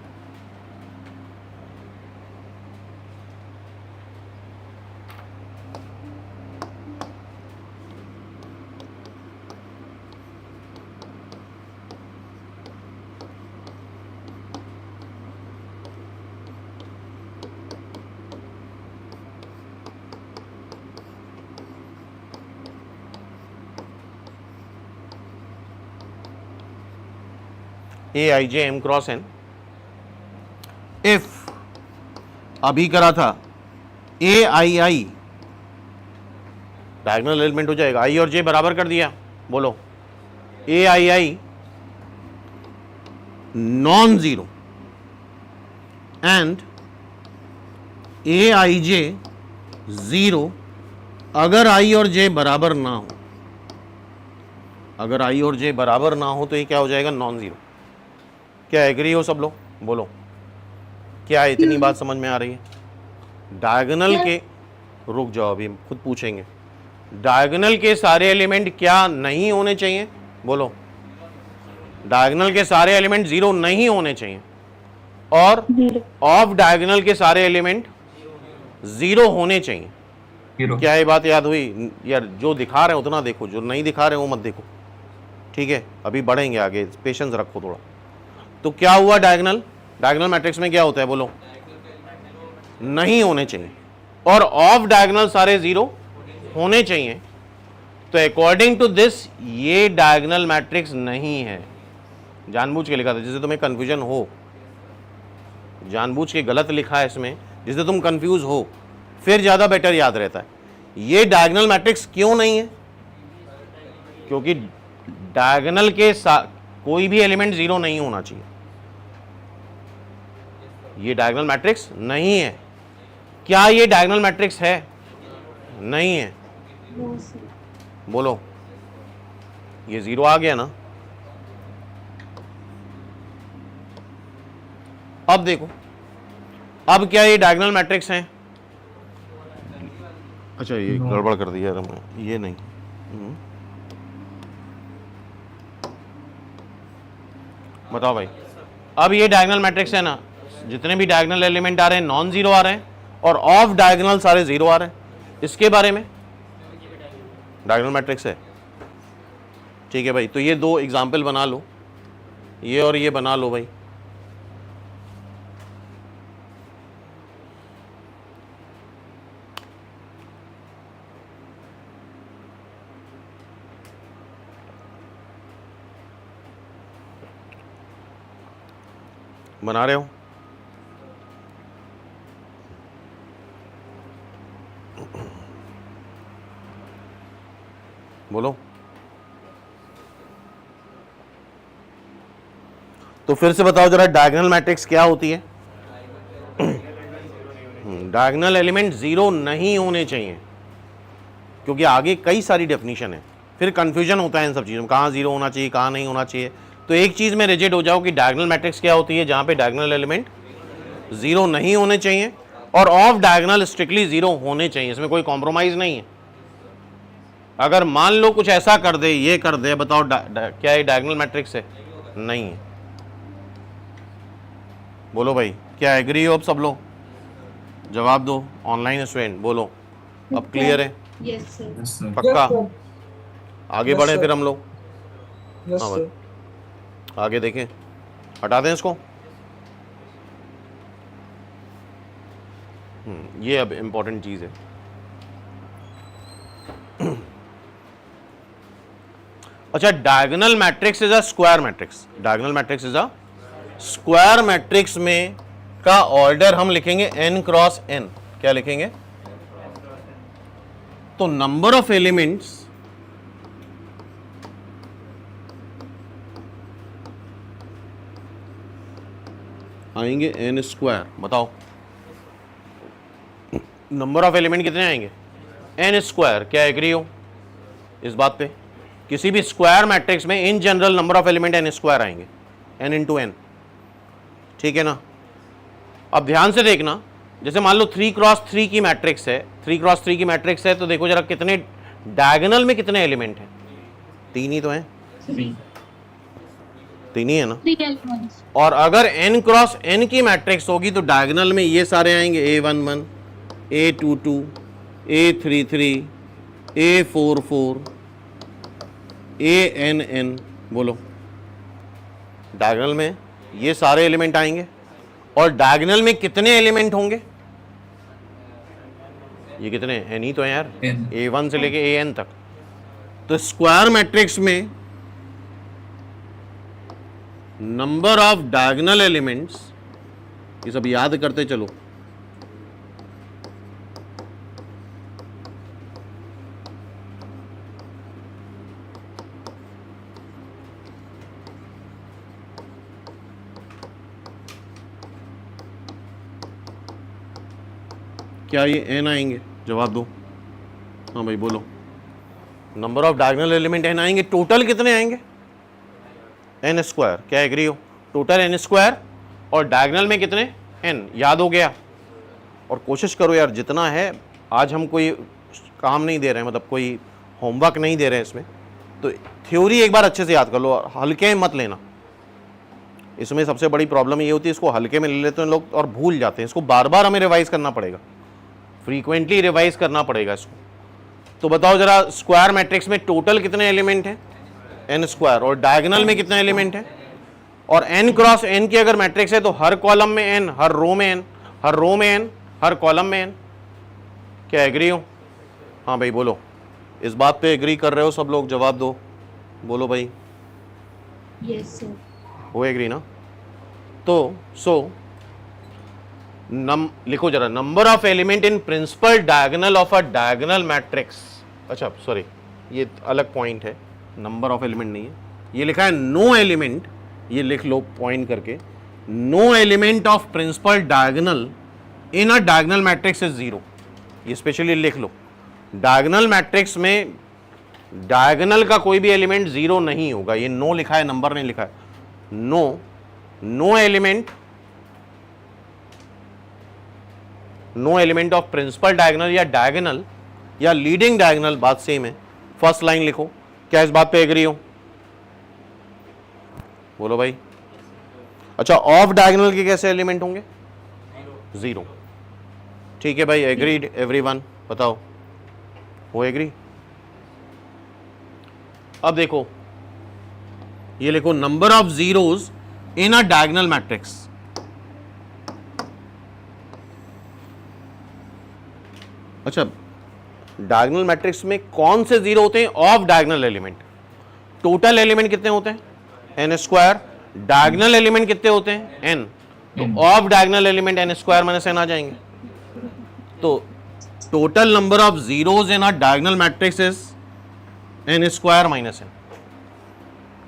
Speaker 1: A I J M cross N if अभी करा था ए आई आई डायगोनल एलिमेंट हो जाएगा। आई और जे बराबर कर दिया, बोलो। A I I non zero and A I J zero अगर आई और जे बराबर ना हो। अगर आई और जे बराबर ना हो तो ये क्या हो जाएगा? Non zero. क्या एग्री हो सब लोग? बोलो। क्या इतनी बात समझ में आ रही है? डायगोनल के, रुक जाओ अभी खुद पूछेंगे, डायगोनल के सारे एलिमेंट क्या नहीं होने चाहिए? बोलो। डायगोनल के सारे एलिमेंट जीरो नहीं होने चाहिए और ऑफ डायगोनल के सारे एलिमेंट जीरो होने चाहिए। क्या ये बात याद हुई? यार जो दिखा रहे हैं उतना देखो, जो नहीं दिखा रहे हैं वो मत देखो, ठीक है? अभी बढ़ेंगे आगे, पेशेंस रखो थोड़ा। तो क्या हुआ? डायगोनल मैट्रिक्स में क्या होता है? बोलो। नहीं होने चाहिए और ऑफ डायगोनल सारे जीरो होने चाहिए। तो अकॉर्डिंग टू दिस ये डायगोनल मैट्रिक्स नहीं है। जानबूझ के लिखा था जिससे तुम्हें कंफ्यूजन हो, जानबूझ के गलत लिखा है इसमें जिससे तुम कंफ्यूज हो, फिर ज्यादा बेटर याद रहता है। ये डायगोनल मैट्रिक्स क्यों नहीं है? क्योंकि डायगोनल के कोई भी एलिमेंट जीरो नहीं होना चाहिए। ये डायगोनल मैट्रिक्स नहीं है। क्या ये डायगोनल मैट्रिक्स है? नहीं है।
Speaker 2: No, sir.
Speaker 1: बोलो। ये जीरो आ गया ना? अब देखो, अब क्या ये डायगोनल मैट्रिक्स हैं? अच्छा, ये गड़बड़ कर दिया हमने, ये नहीं। बताओ भाई। अब ये डायगोनल मैट्रिक्स है ना, जितने भी डायगोनल एलिमेंट आ रहे हैं नॉन जीरो आ रहे हैं और ऑफ डायगोनल सारे जीरो आ रहे हैं। इसके बारे में डायगोनल मैट्रिक्स है, ठीक है भाई। तो ये दो एग्जाम्पल बना लो, ये और ये बना लो भाई। बना रहे हो? बोलो। तो फिर से बताओ जरा, डायगोनल मैट्रिक्स क्या होती है? डायगोनल एलिमेंट जीरो नहीं होने चाहिए, क्योंकि आगे कई सारी डेफिनेशन है, फिर कंफ्यूजन होता है इन सब चीज़ों में, कहाँ जीरो होना चाहिए कहाँ नहीं होना चाहिए। तो एक चीज़ में रिजिड हो जाओ कि डायगोनल मैट्रिक्स क्या होती है, जहाँ पे डायगोनल एलिमेंट जीरो नहीं होने चाहिए और ऑफ डायगोनल स्ट्रिक्टली जीरो होने चाहिए, इसमें कोई कॉम्प्रोमाइज़ नहीं है। अगर मान लो कुछ ऐसा कर दे, ये कर दे, बताओ क्या ये डायगोनल मैट्रिक्स है? नहीं है। बोलो भाई, क्या एग्री हो अब सब लोग? जवाब दो, ऑनलाइन स्टूडेंट बोलो। अब क्लियर है?
Speaker 3: Yes sir.
Speaker 1: पक्का? आगे बढ़े फिर हम लोग।
Speaker 4: यस
Speaker 1: हाँ
Speaker 4: सर।
Speaker 1: भाई, आगे देखें, हटा दें इसको। ये अब इंपॉर्टेंट चीज़ है। अच्छा, diagonal matrix is a square matrix. Diagonal matrix is a square matrix में का ऑर्डर हम लिखेंगे n क्रॉस n। क्या लिखेंगे? तो नंबर ऑफ एलिमेंट्स आएंगे n स्क्वायर। बताओ नंबर ऑफ एलिमेंट कितने आएंगे? n square. क्या एग्री हो इस बात पे? किसी भी स्क्वायर मैट्रिक्स में in general number of element n square आएंगे, n इंटू n, ठीक है ना। अब ध्यान से देखना, जैसे मान लो 3 क्रॉस 3 की मैट्रिक्स है, 3 क्रॉस 3 की मैट्रिक्स है, तो देखो जरा कितने डायगोनल में कितने एलिमेंट हैं? 3 ही तो हैं, 3 ही है ना।
Speaker 3: 3 एलिमेंट्स।
Speaker 1: और अगर n क्रॉस n की मैट्रिक्स होगी तो डायगोनल में ये सारे आएंगे, A11, A22, A33, A44, ANN। बोलो, डायगोनल में ये सारे एलिमेंट आएंगे और डायगोनल में कितने एलिमेंट होंगे? ये कितने? n ही तो है यार,
Speaker 4: N।
Speaker 1: A1 से लेके AN तक। तो स्क्वायर मैट्रिक्स में नंबर ऑफ डायगोनल एलिमेंट्स, ये सब याद करते चलो। क्या ये n आएंगे? जवाब दो। हाँ भाई बोलो, number of diagonal element n आएंगे। टोटल कितने आएंगे? n square. क्या एग्री हो? टोटल n स्क्वायर और डायगोनल में कितने? n। याद हो गया? और कोशिश करो यार, जितना है, आज हम कोई काम नहीं दे रहे हैं, मतलब कोई होमवर्क नहीं दे रहे हैं इसमें, तो थ्योरी एक बार अच्छे से याद कर लो, हल्के में मत लेना। इसमें सबसे बड़ी प्रॉब्लम ये होती है, इसको हल्के में ले लेते हैं लोग और भूल जाते हैं। इसको बार बार हमें रिवाइज करना पड़ेगा, फ्रीक्वेंटली रिवाइज करना पड़ेगा इसको। तो बताओ जरा, स्क्वायर मैट्रिक्स में टोटल कितने एलिमेंट हैं? n square. और डायगोनल में कितने एलिमेंट हैं? और n क्रॉस n की अगर मैट्रिक्स है तो हर कॉलम में n, हर रो में n, हर रो में n, हर कॉलम में n। क्या एग्री हो? हाँ भाई बोलो, इस बात पे एग्री कर रहे हो सब लोग? जवाब दो, बोलो भाई।
Speaker 3: Yes sir.
Speaker 1: हो एग्री ना? तो लिखो जरा, number of element in principle diagonal of a diagonal matrix. अच्छा सॉरी, ये अलग पॉइंट है, नंबर ऑफ एलिमेंट नहीं है, ये लिखा है नो एलिमेंट। ये लिख लो पॉइंट करके, no element of principal diagonal in a diagonal matrix is zero. ये स्पेशली लिख लो, डायगोनल मैट्रिक्स में डायगोनल का कोई भी एलिमेंट जीरो नहीं होगा। ये नो लिखा है, नंबर नहीं लिखा है। No element of principal diagonal या डायगोनल या लीडिंग डायगोनल, बात सेम है। फर्स्ट लाइन लिखो। क्या इस बात पे एग्री हो? बोलो भाई। अच्छा, ऑफ डायगोनल के कैसे एलिमेंट होंगे? 0। ठीक है भाई, एग्रीड एवरीवन? बताओ, वो एग्री? अब देखो, ये लिखो number of zeros in a diagonal matrix. अच्छा, डायगोनल मैट्रिक्स में कौन से जीरो होते हैं? Of diagonal element. Total element कितने होते हैं? n square. डायगोनल एलिमेंट कितने होते हैं? n। तो of diagonal element n square minus n आ जाएंगे। तो total number of zeros in a diagonal matrix is n square minus n।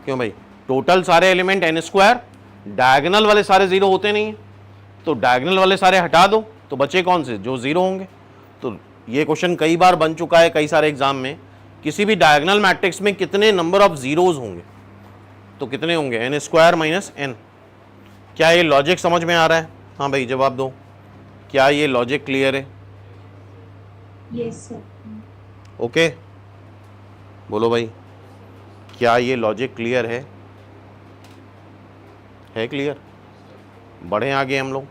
Speaker 1: क्यों भाई? टोटल सारे एलिमेंट n स्क्वायर, डायगोनल वाले सारे जीरो होते नहीं है, तो डायगोनल वाले सारे हटा दो तो बचे कौन से? जो जीरो होंगे। तो ये क्वेश्चन कई बार बन चुका है कई सारे एग्जाम में, किसी भी डायगोनल मैट्रिक्स में कितने नंबर ऑफ जीरोस होंगे? तो कितने होंगे? n square minus n। क्या ये लॉजिक समझ में आ रहा है? हाँ भाई, जवाब दो, क्या ये लॉजिक क्लियर है?
Speaker 2: Yes sir.
Speaker 1: ओके, बोलो भाई, क्या ये लॉजिक क्लियर है? क्लियर? बढ़े आगे हम लोग।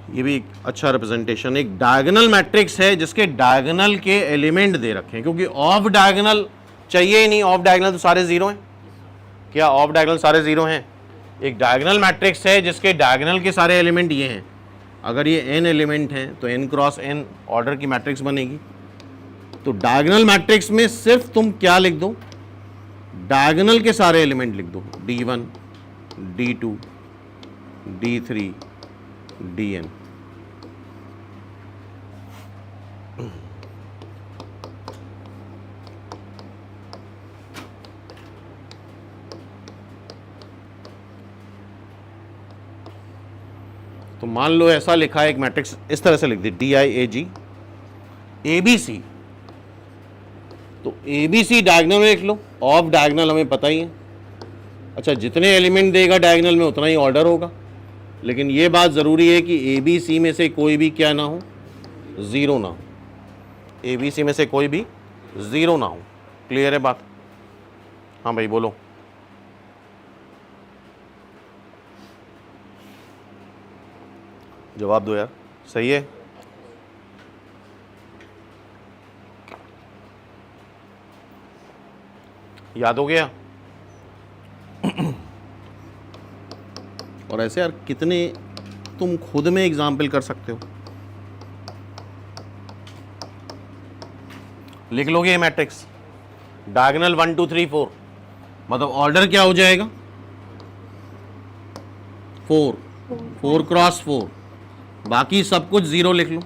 Speaker 1: ये भी एक अच्छा रिप्रेजेंटेशन, एक डायगोनल मैट्रिक्स है जिसके डायगोनल के एलिमेंट दे रखे हैं, क्योंकि ऑफ डायगोनल चाहिए ही नहीं, ऑफ डायगोनल तो सारे जीरो हैं। क्या ऑफ डायगोनल सारे जीरो हैं? एक डायगोनल मैट्रिक्स है जिसके डायगोनल के सारे एलिमेंट ये हैं। अगर ये n एलिमेंट हैं तो n क्रॉस n ऑर्डर की मैट्रिक्स बनेगी। तो डायगोनल मैट्रिक्स में सिर्फ तुम क्या लिख दो? डायगोनल के सारे एलिमेंट लिख दो, d1 d2 d3 dn। तो मान लो ऐसा लिखा है एक मैट्रिक्स, इस तरह से लिख दी DIAG ABC। तो ABC डायगोनल में लिख लो, ऑफ डायगोनल हमें पता ही है। अच्छा, जितने एलिमेंट देगा डायगोनल में उतना ही ऑर्डर होगा, लेकिन ये बात ज़रूरी है कि ABC में से कोई भी क्या ना हो? ज़ीरो ना हो। ABC में से कोई भी ज़ीरो ना हो। क्लियर है बात? हाँ भाई बोलो। जवाब दो यार, सही है? याद हो गया? और ऐसे यार कितने तुम खुद में एग्जाम्पल कर सकते हो। लिख लोगे ये मैट्रिक्स, डायगोनल 1 2 3 4, मतलब ऑर्डर क्या हो जाएगा? 4 क्रॉस 4, बाकी सब कुछ जीरो लिख लो।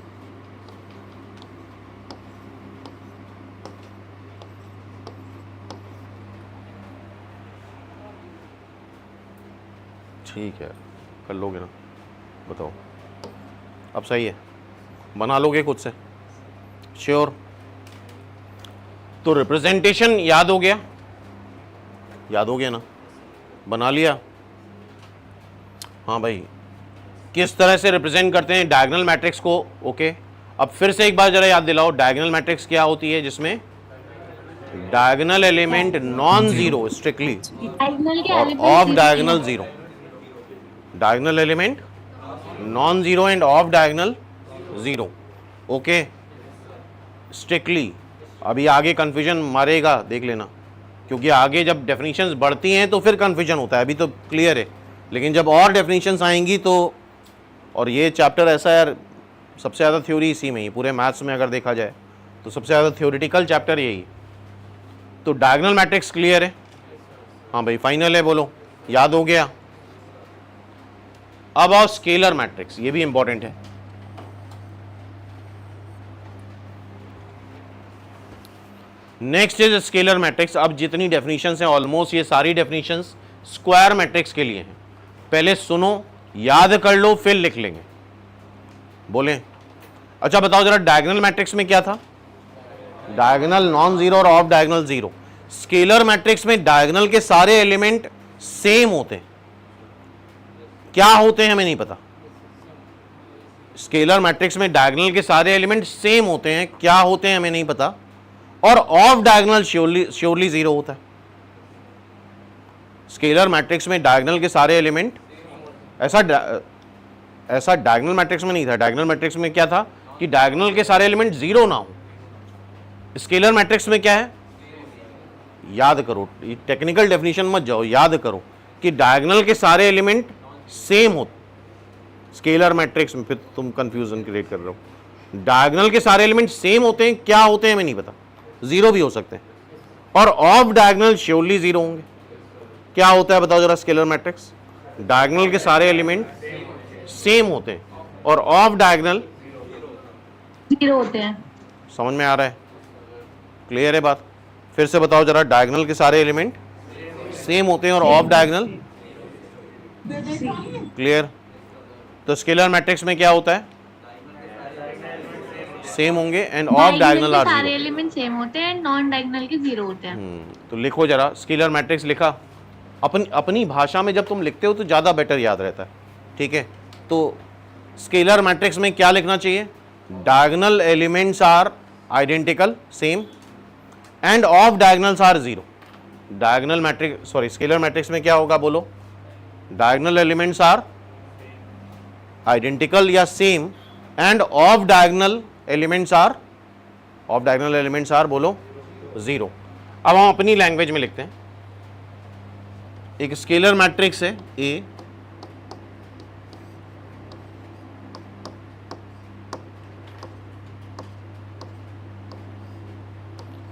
Speaker 1: ठीक है, कर लोगे ना? बताओ, अब सही है? बना लोगे खुद से? श्योर? तो रिप्रेजेंटेशन याद हो गया? याद हो गया ना? बना लिया? हाँ भाई, किस तरह से रिप्रेजेंट करते हैं डायगोनल मैट्रिक्स को? ओके, अब फिर से एक बार जरा याद दिलाओ, डायगोनल मैट्रिक्स क्या होती है? जिसमें diagonal element non zero strictly और off diagonal zero. Diagonal element non zero and off diagonal zero. Okay, strictly. अभी आगे कंफ्यूजन मारेगा, देख लेना, क्योंकि आगे जब डेफिनेशंस बढ़ती हैं तो फिर कंफ्यूजन होता है। अभी तो क्लियर है, लेकिन जब और डेफिनेशंस आएंगी तो, और ये चैप्टर ऐसा यार, सबसे ज़्यादा थ्योरी इसी में ही, पूरे मैथ्स में अगर देखा जाए तो सबसे ज़्यादा थ्योरेटिकल चैप्टर यही है। तो डायगोनल मैट्रिक्स क्लियर है? हाँ भाई, फाइनल है? बोलो, याद हो गया? अब आओ स्केलर मैट्रिक्स, ये भी इंपॉर्टेंट है। Next is scalar matrix. अब जितनी डेफिनेशंस हैं ऑलमोस्ट ये सारी डेफिनेशंस स्क्वायर मैट्रिक्स के लिए हैं। पहले सुनो, याद कर लो, फिर लिख लेंगे। बोलें? अच्छा बताओ जरा, डायगोनल मैट्रिक्स में क्या था? डायगोनल नॉन जीरो और off diagonal zero. Scalar matrix में डायगोनल के सारे एलिमेंट सेम होते हैं। क्या होते हैं हमें नहीं पता। स्केलर मैट्रिक्स में डायगोनल के सारे एलिमेंट सेम होते हैं, क्या होते हैं हमें नहीं पता। और ऑफ डायगोनल श्योरली जीरो होता है। स्केलर मैट्रिक्स में डायगोनल के सारे एलिमेंट, ऐसा डायगोनल मैट्रिक्स में नहीं था। डायगोनल मैट्रिक्स में क्या था कि डायगोनल के सारे एलिमेंट जीरो ना हो। स्केलर मैट्रिक्स में क्या है, याद करो, टेक्निकल डेफिनेशन मत जाओ, याद करो कि डायगोनल के सारे एलिमेंट सेम होते। स्केलर मैट्रिक्स में फिर तुम कंफ्यूजन क्रिएट कर रहे हो। डायगोनल के सारे एलिमेंट सेम होते हैं, क्या होते हैं हमें नहीं पता, जीरो भी हो सकते हैं, और ऑफ डायगोनल श्योरली जीरो होंगे। क्या होता है बताओ जरा स्केलर मैट्रिक्स? डायगोनल के सारे एलिमेंट सेम होते हैं और ऑफ डायगोनल
Speaker 3: जीरो होते हैं।
Speaker 1: समझ में आ रहा है? क्लियर है बात? फिर से बताओ जरा, डायगोनल के सारे एलिमेंट सेम होते हैं और ऑफ डायगोनल क्लियर। तो स्केलर मैट्रिक्स में क्या होता है, सेम होंगे एंड ऑफ डायगोनल आर
Speaker 3: सारे
Speaker 1: जीरो।
Speaker 3: एलिमेंट सेम होते हैं, नॉन डायगोनल के जीरो होते हैं।
Speaker 1: तो लिखो जरा स्केलर मैट्रिक्स लिखा। अपनी भाषा में जब तुम लिखते हो तो ज़्यादा बेटर याद रहता है, ठीक है? तो स्केलर मैट्रिक्स में क्या लिखना चाहिए? Diagonal elements are identical same and off diagonals are zero. Diagonal matrix sorry scalar matrix में क्या होगा बोलो? डायगोनल एलिमेंट्स आर आइडेंटिकल या same and off diagonal elements are बोलो जीरो। अब हम अपनी लैंग्वेज में लिखते हैं। एक स्केलर मैट्रिक्स है ए,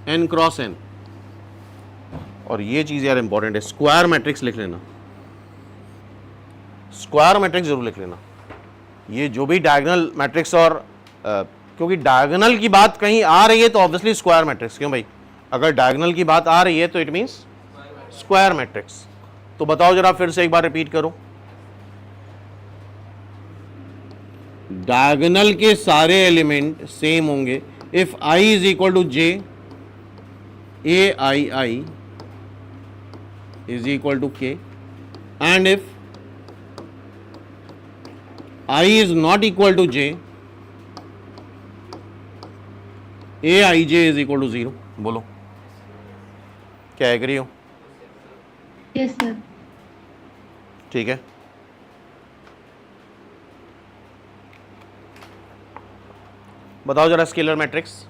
Speaker 1: n क्रॉस n, और ये चीज यार इंपॉर्टेंट है, स्क्वायर मैट्रिक्स लिख लेना, स्क्वायर मैट्रिक्स जरूर लिख लेना। ये जो भी डायगोनल मैट्रिक्स और क्योंकि डायगोनल की बात कहीं आ रही है तो ऑब्वियसली स्क्वायर मैट्रिक्स। क्यों भाई? अगर डायगोनल की बात आ रही है तो इट मींस स्क्वायर मैट्रिक्स। तो बताओ जरा, फिर से एक बार रिपीट करो। डायगोनल के सारे एलिमेंट सेम होंगे if i is equal to j, ai is equal to k, and if I is not equal to j, aij is equal to 0। बोलो क्या एग्री हो?
Speaker 3: Yes sir.
Speaker 1: ठीक है, बताओ जरा स्केलर मैट्रिक्स।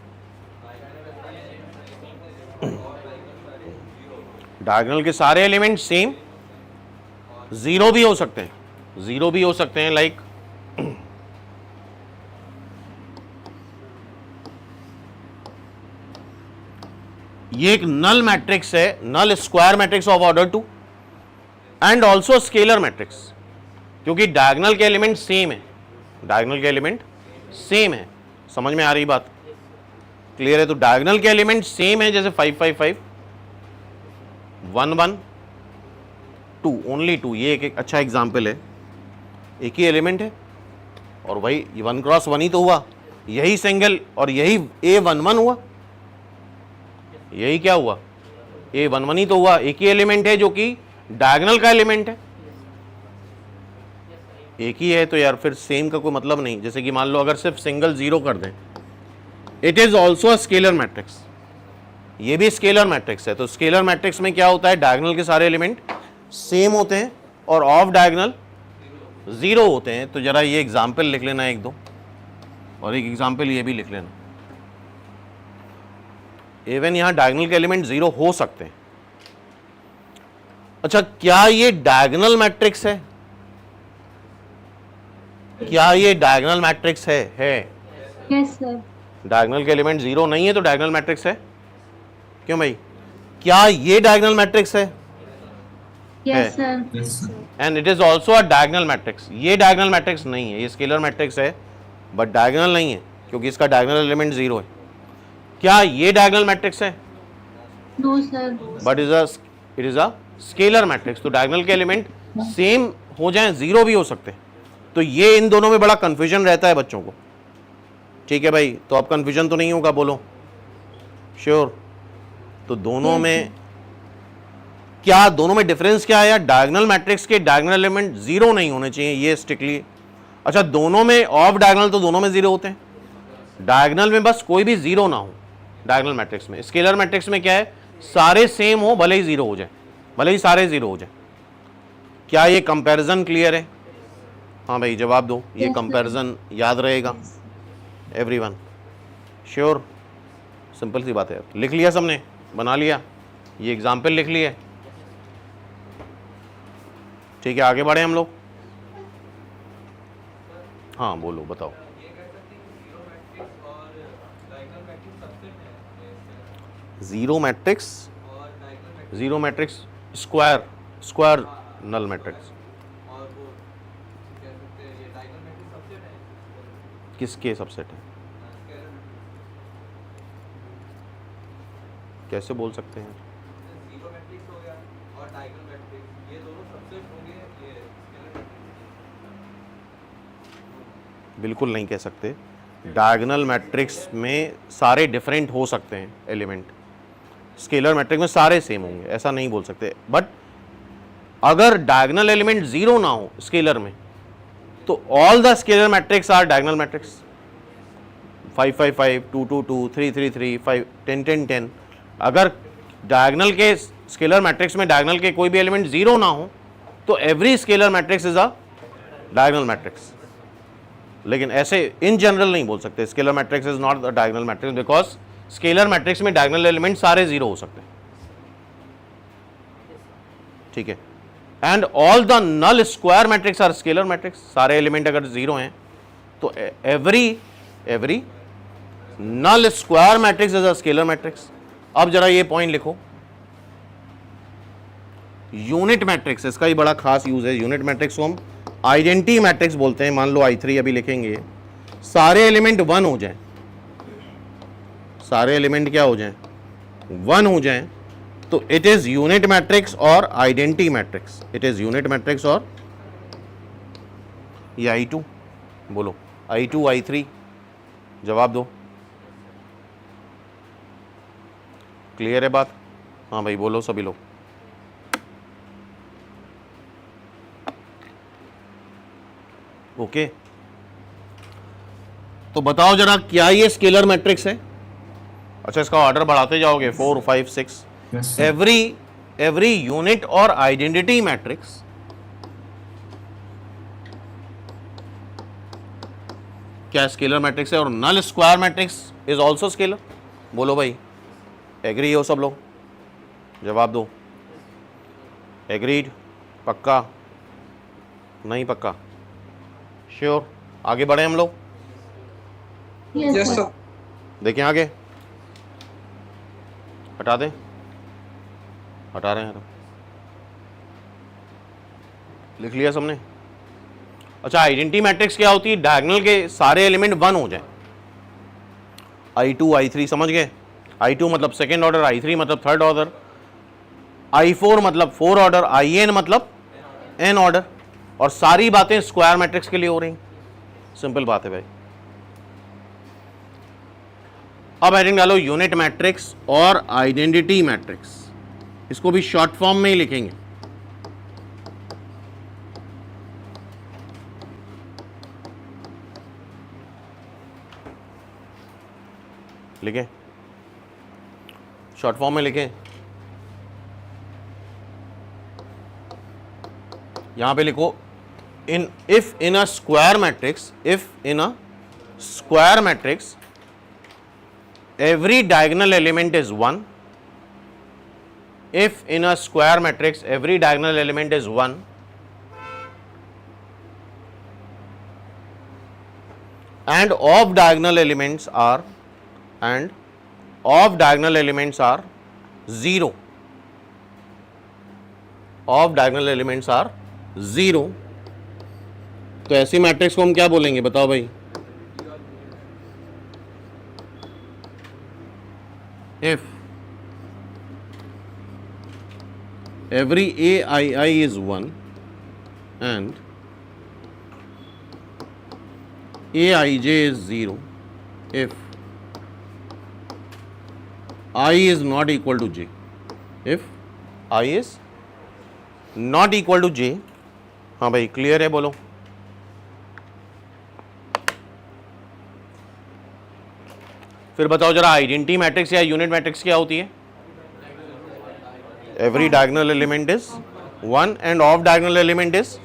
Speaker 1: डायगोनल के सारे एलिमेंट सेम, जीरो भी हो सकते हैं, जीरो भी हो सकते हैं, लाइक ये एक नल मैट्रिक्स है, null square matrix of order 2 and also scalar matrix, क्योंकि डायगोनल के एलिमेंट सेम है, डायगोनल के एलिमेंट सेम है। समझ में आ रही बात? क्लियर है? तो डायगोनल के एलिमेंट सेम है, जैसे 5 5 5 1 1 2 ओनली 2, ये एक अच्छा एग्जाम्पल है। एक ही एलिमेंट है और वही 1 क्रॉस 1 ही तो हुआ, यही सिंगल, और यही A11 हुआ, यही क्या हुआ? A11 ही तो हुआ। एक ही एलिमेंट है जो कि डायगोनल का एलिमेंट है, एक ही है, तो यार फिर सेम का कोई मतलब नहीं। जैसे कि मान लो अगर सिर्फ सिंगल जीरो कर दें, it is also a scalar matrix, ये भी स्केलर मैट्रिक्स है। तो स्केलर मैट्रिक्स में क्या होता है? डायगोनल के सारे एलिमेंट सेम होते हैं और ऑफ डायगोनल जीरो होते हैं। तो जरा ये एग्जाम्पल लिख लेना एक दो, और एक एग्जाम्पल ये भी लिख लेना। इवन यहां डायगोनल के एलिमेंट जीरो हो सकते हैं। अच्छा, क्या ये डायगोनल मैट्रिक्स है? क्या ये डायगोनल मैट्रिक्स है?
Speaker 3: Yes sir.
Speaker 1: डायगोनल के एलिमेंट जीरो नहीं है तो डायगोनल मैट्रिक्स है। क्यों भाई? क्या ये डायगोनल मैट्रिक्स है?
Speaker 3: Yes sir.
Speaker 1: And it is also a diagonal matrix. ये डायगोनल मैट्रिक्स नहीं है, ये स्केलर मैट्रिक्स है बट डायगोनल नहीं है क्योंकि इसका डायगोनल एलिमेंट जीरो है। क्या ये डायगोनल मैट्रिक्स है?
Speaker 3: No sir.
Speaker 1: But it is a scalar matrix. तो डायगोनल के एलिमेंट सेम हो जाएं, जीरो भी हो सकते हैं। तो ये इन दोनों में बड़ा कंफ्यूजन रहता है बच्चों को। ठीक है भाई, तो अब कंफ्यूजन तो नहीं होगा, बोलो श्योर? तो दोनों में क्या, दोनों में डिफरेंस क्या है यार? डायगोनल मैट्रिक्स के डायगोनल एलिमेंट जीरो नहीं होने चाहिए, ये स्ट्रिक्टली। अच्छा, दोनों में ऑफ डायगोनल तो दोनों में जीरो होते हैं, डायगोनल में बस कोई भी जीरो ना हो, डायगोनल मैट्रिक्स में। स्केलर मैट्रिक्स में क्या है, सारे सेम हो भले ही जीरो हो जाए, भले ही सारे जीरो हो जाए। क्या ये कंपैरिजन क्लियर है? हाँ भाई जवाब दो, ये
Speaker 3: Yes, sir.
Speaker 1: कंपैरिजन याद रहेगा
Speaker 3: Yes.
Speaker 1: एवरीवन? श्योर? सिंपल सी बात है। लिख लिया सबने, बना लिया, ये एग्जाम्पल लिख लिए, ठीक है आगे बढ़े हम लोग। हाँ बोलो बताओ। Zero matrix, zero matrix square, square null matrix किसके सबसेट है? कैसे बोल सकते हैं? बिल्कुल नहीं कह सकते। डायगोनल मैट्रिक्स में सारे डिफरेंट हो सकते हैं एलिमेंट, स्केलर मैट्रिक्स में सारे सेम होंगे, ऐसा नहीं बोल सकते। बट अगर डायगोनल एलिमेंट जीरो ना हो स्केलर में, तो all the scalar matrix are diagonal matrix. 5 5 5 2 2 2 3 3 3 5 10 10 10। अगर डायगोनल के स्केलर मैट्रिक्स में डायगोनल के कोई भी एलिमेंट जीरो ना हो, तो every scalar matrix is a diagonal matrix. लेकिन ऐसे इन जनरल नहीं बोल सकते scalar matrix is not the diagonal matrix, because scalar matrix में डायगोनल एलिमेंट सारे जीरो हो सकते हैं, ठीक है। And all the null square matrix are scalar matrix. सारे एलिमेंट अगर जीरो हैं तो every null square matrix is a scalar matrix. अब जरा ये पॉइंट लिखो, यूनिट मैट्रिक्स, इसका ही बड़ा खास यूज है। यूनिट मैट्रिक्स को हम आइडेंटिटी मैट्रिक्स बोलते हैं। मान लो I3 अभी लिखेंगे, सारे एलिमेंट 1 हो जाएं, सारे एलिमेंट क्या हो जाएं, 1 हो जाएं, तो इट इज यूनिट मैट्रिक्स और identity matrix. It is unit matrix और ये I2 बोलो, I2 I3 जवाब दो। क्लियर है बात? हाँ भाई बोलो सभी लोग। ओके तो बताओ जरा क्या ये स्केलर मैट्रिक्स है? अच्छा इसका ऑर्डर बढ़ाते जाओगे 4 5 6।
Speaker 4: Yes, sir.
Speaker 1: एवरी यूनिट और आइडेंटिटी मैट्रिक्स क्या स्केलर मैट्रिक्स है, और null square matrix is also scalar. बोलो भाई, एग्री हो सब लोग? जवाब दो। एग्रीड? पक्का? नहीं पक्का? श्योर? आगे बढ़े हम लोग,
Speaker 3: Yes,
Speaker 4: Yes,
Speaker 3: sir.
Speaker 4: sir.
Speaker 1: देखें आगे, हटा दें, हटा रहे हैं तो लिख लिया सबने? अच्छा आइडेंटिटी मैट्रिक्स क्या होती है? डायगोनल के सारे एलिमेंट 1 हो जाए। I2 I3 समझ गए? I2 मतलब सेकेंड ऑर्डर, I3 मतलब थर्ड ऑर्डर, I4 मतलब 4 ऑर्डर, IN मतलब n ऑर्डर। और सारी बातें स्क्वायर मैट्रिक्स के लिए हो रही, सिंपल बात है भाई। अब हेडिंग डालो यूनिट मैट्रिक्स और आइडेंटिटी मैट्रिक्स, इसको भी शॉर्ट फॉर्म में ही लिखेंगे। लिखें, शॉर्ट फॉर्म में लिखें। यहां पे लिखो if in a square matrix, every diagonal element is 1. If in a square matrix every diagonal element is 1, and of diagonal elements are 0. Of diagonal elements are 0. तो ऐसी मैट्रिक्स को हम क्या बोलेंगे बताओ भाई? If every aii is 1 and aij is 0, if I is not equal to j, if I is not equal to j, हाँ भाई क्लियर है बोलो? फिर बताओ जरा आइडेंटिटी मैट्रिक्स या यूनिट मैट्रिक्स क्या होती है? Every diagonal element is 1 and off diagonal element is,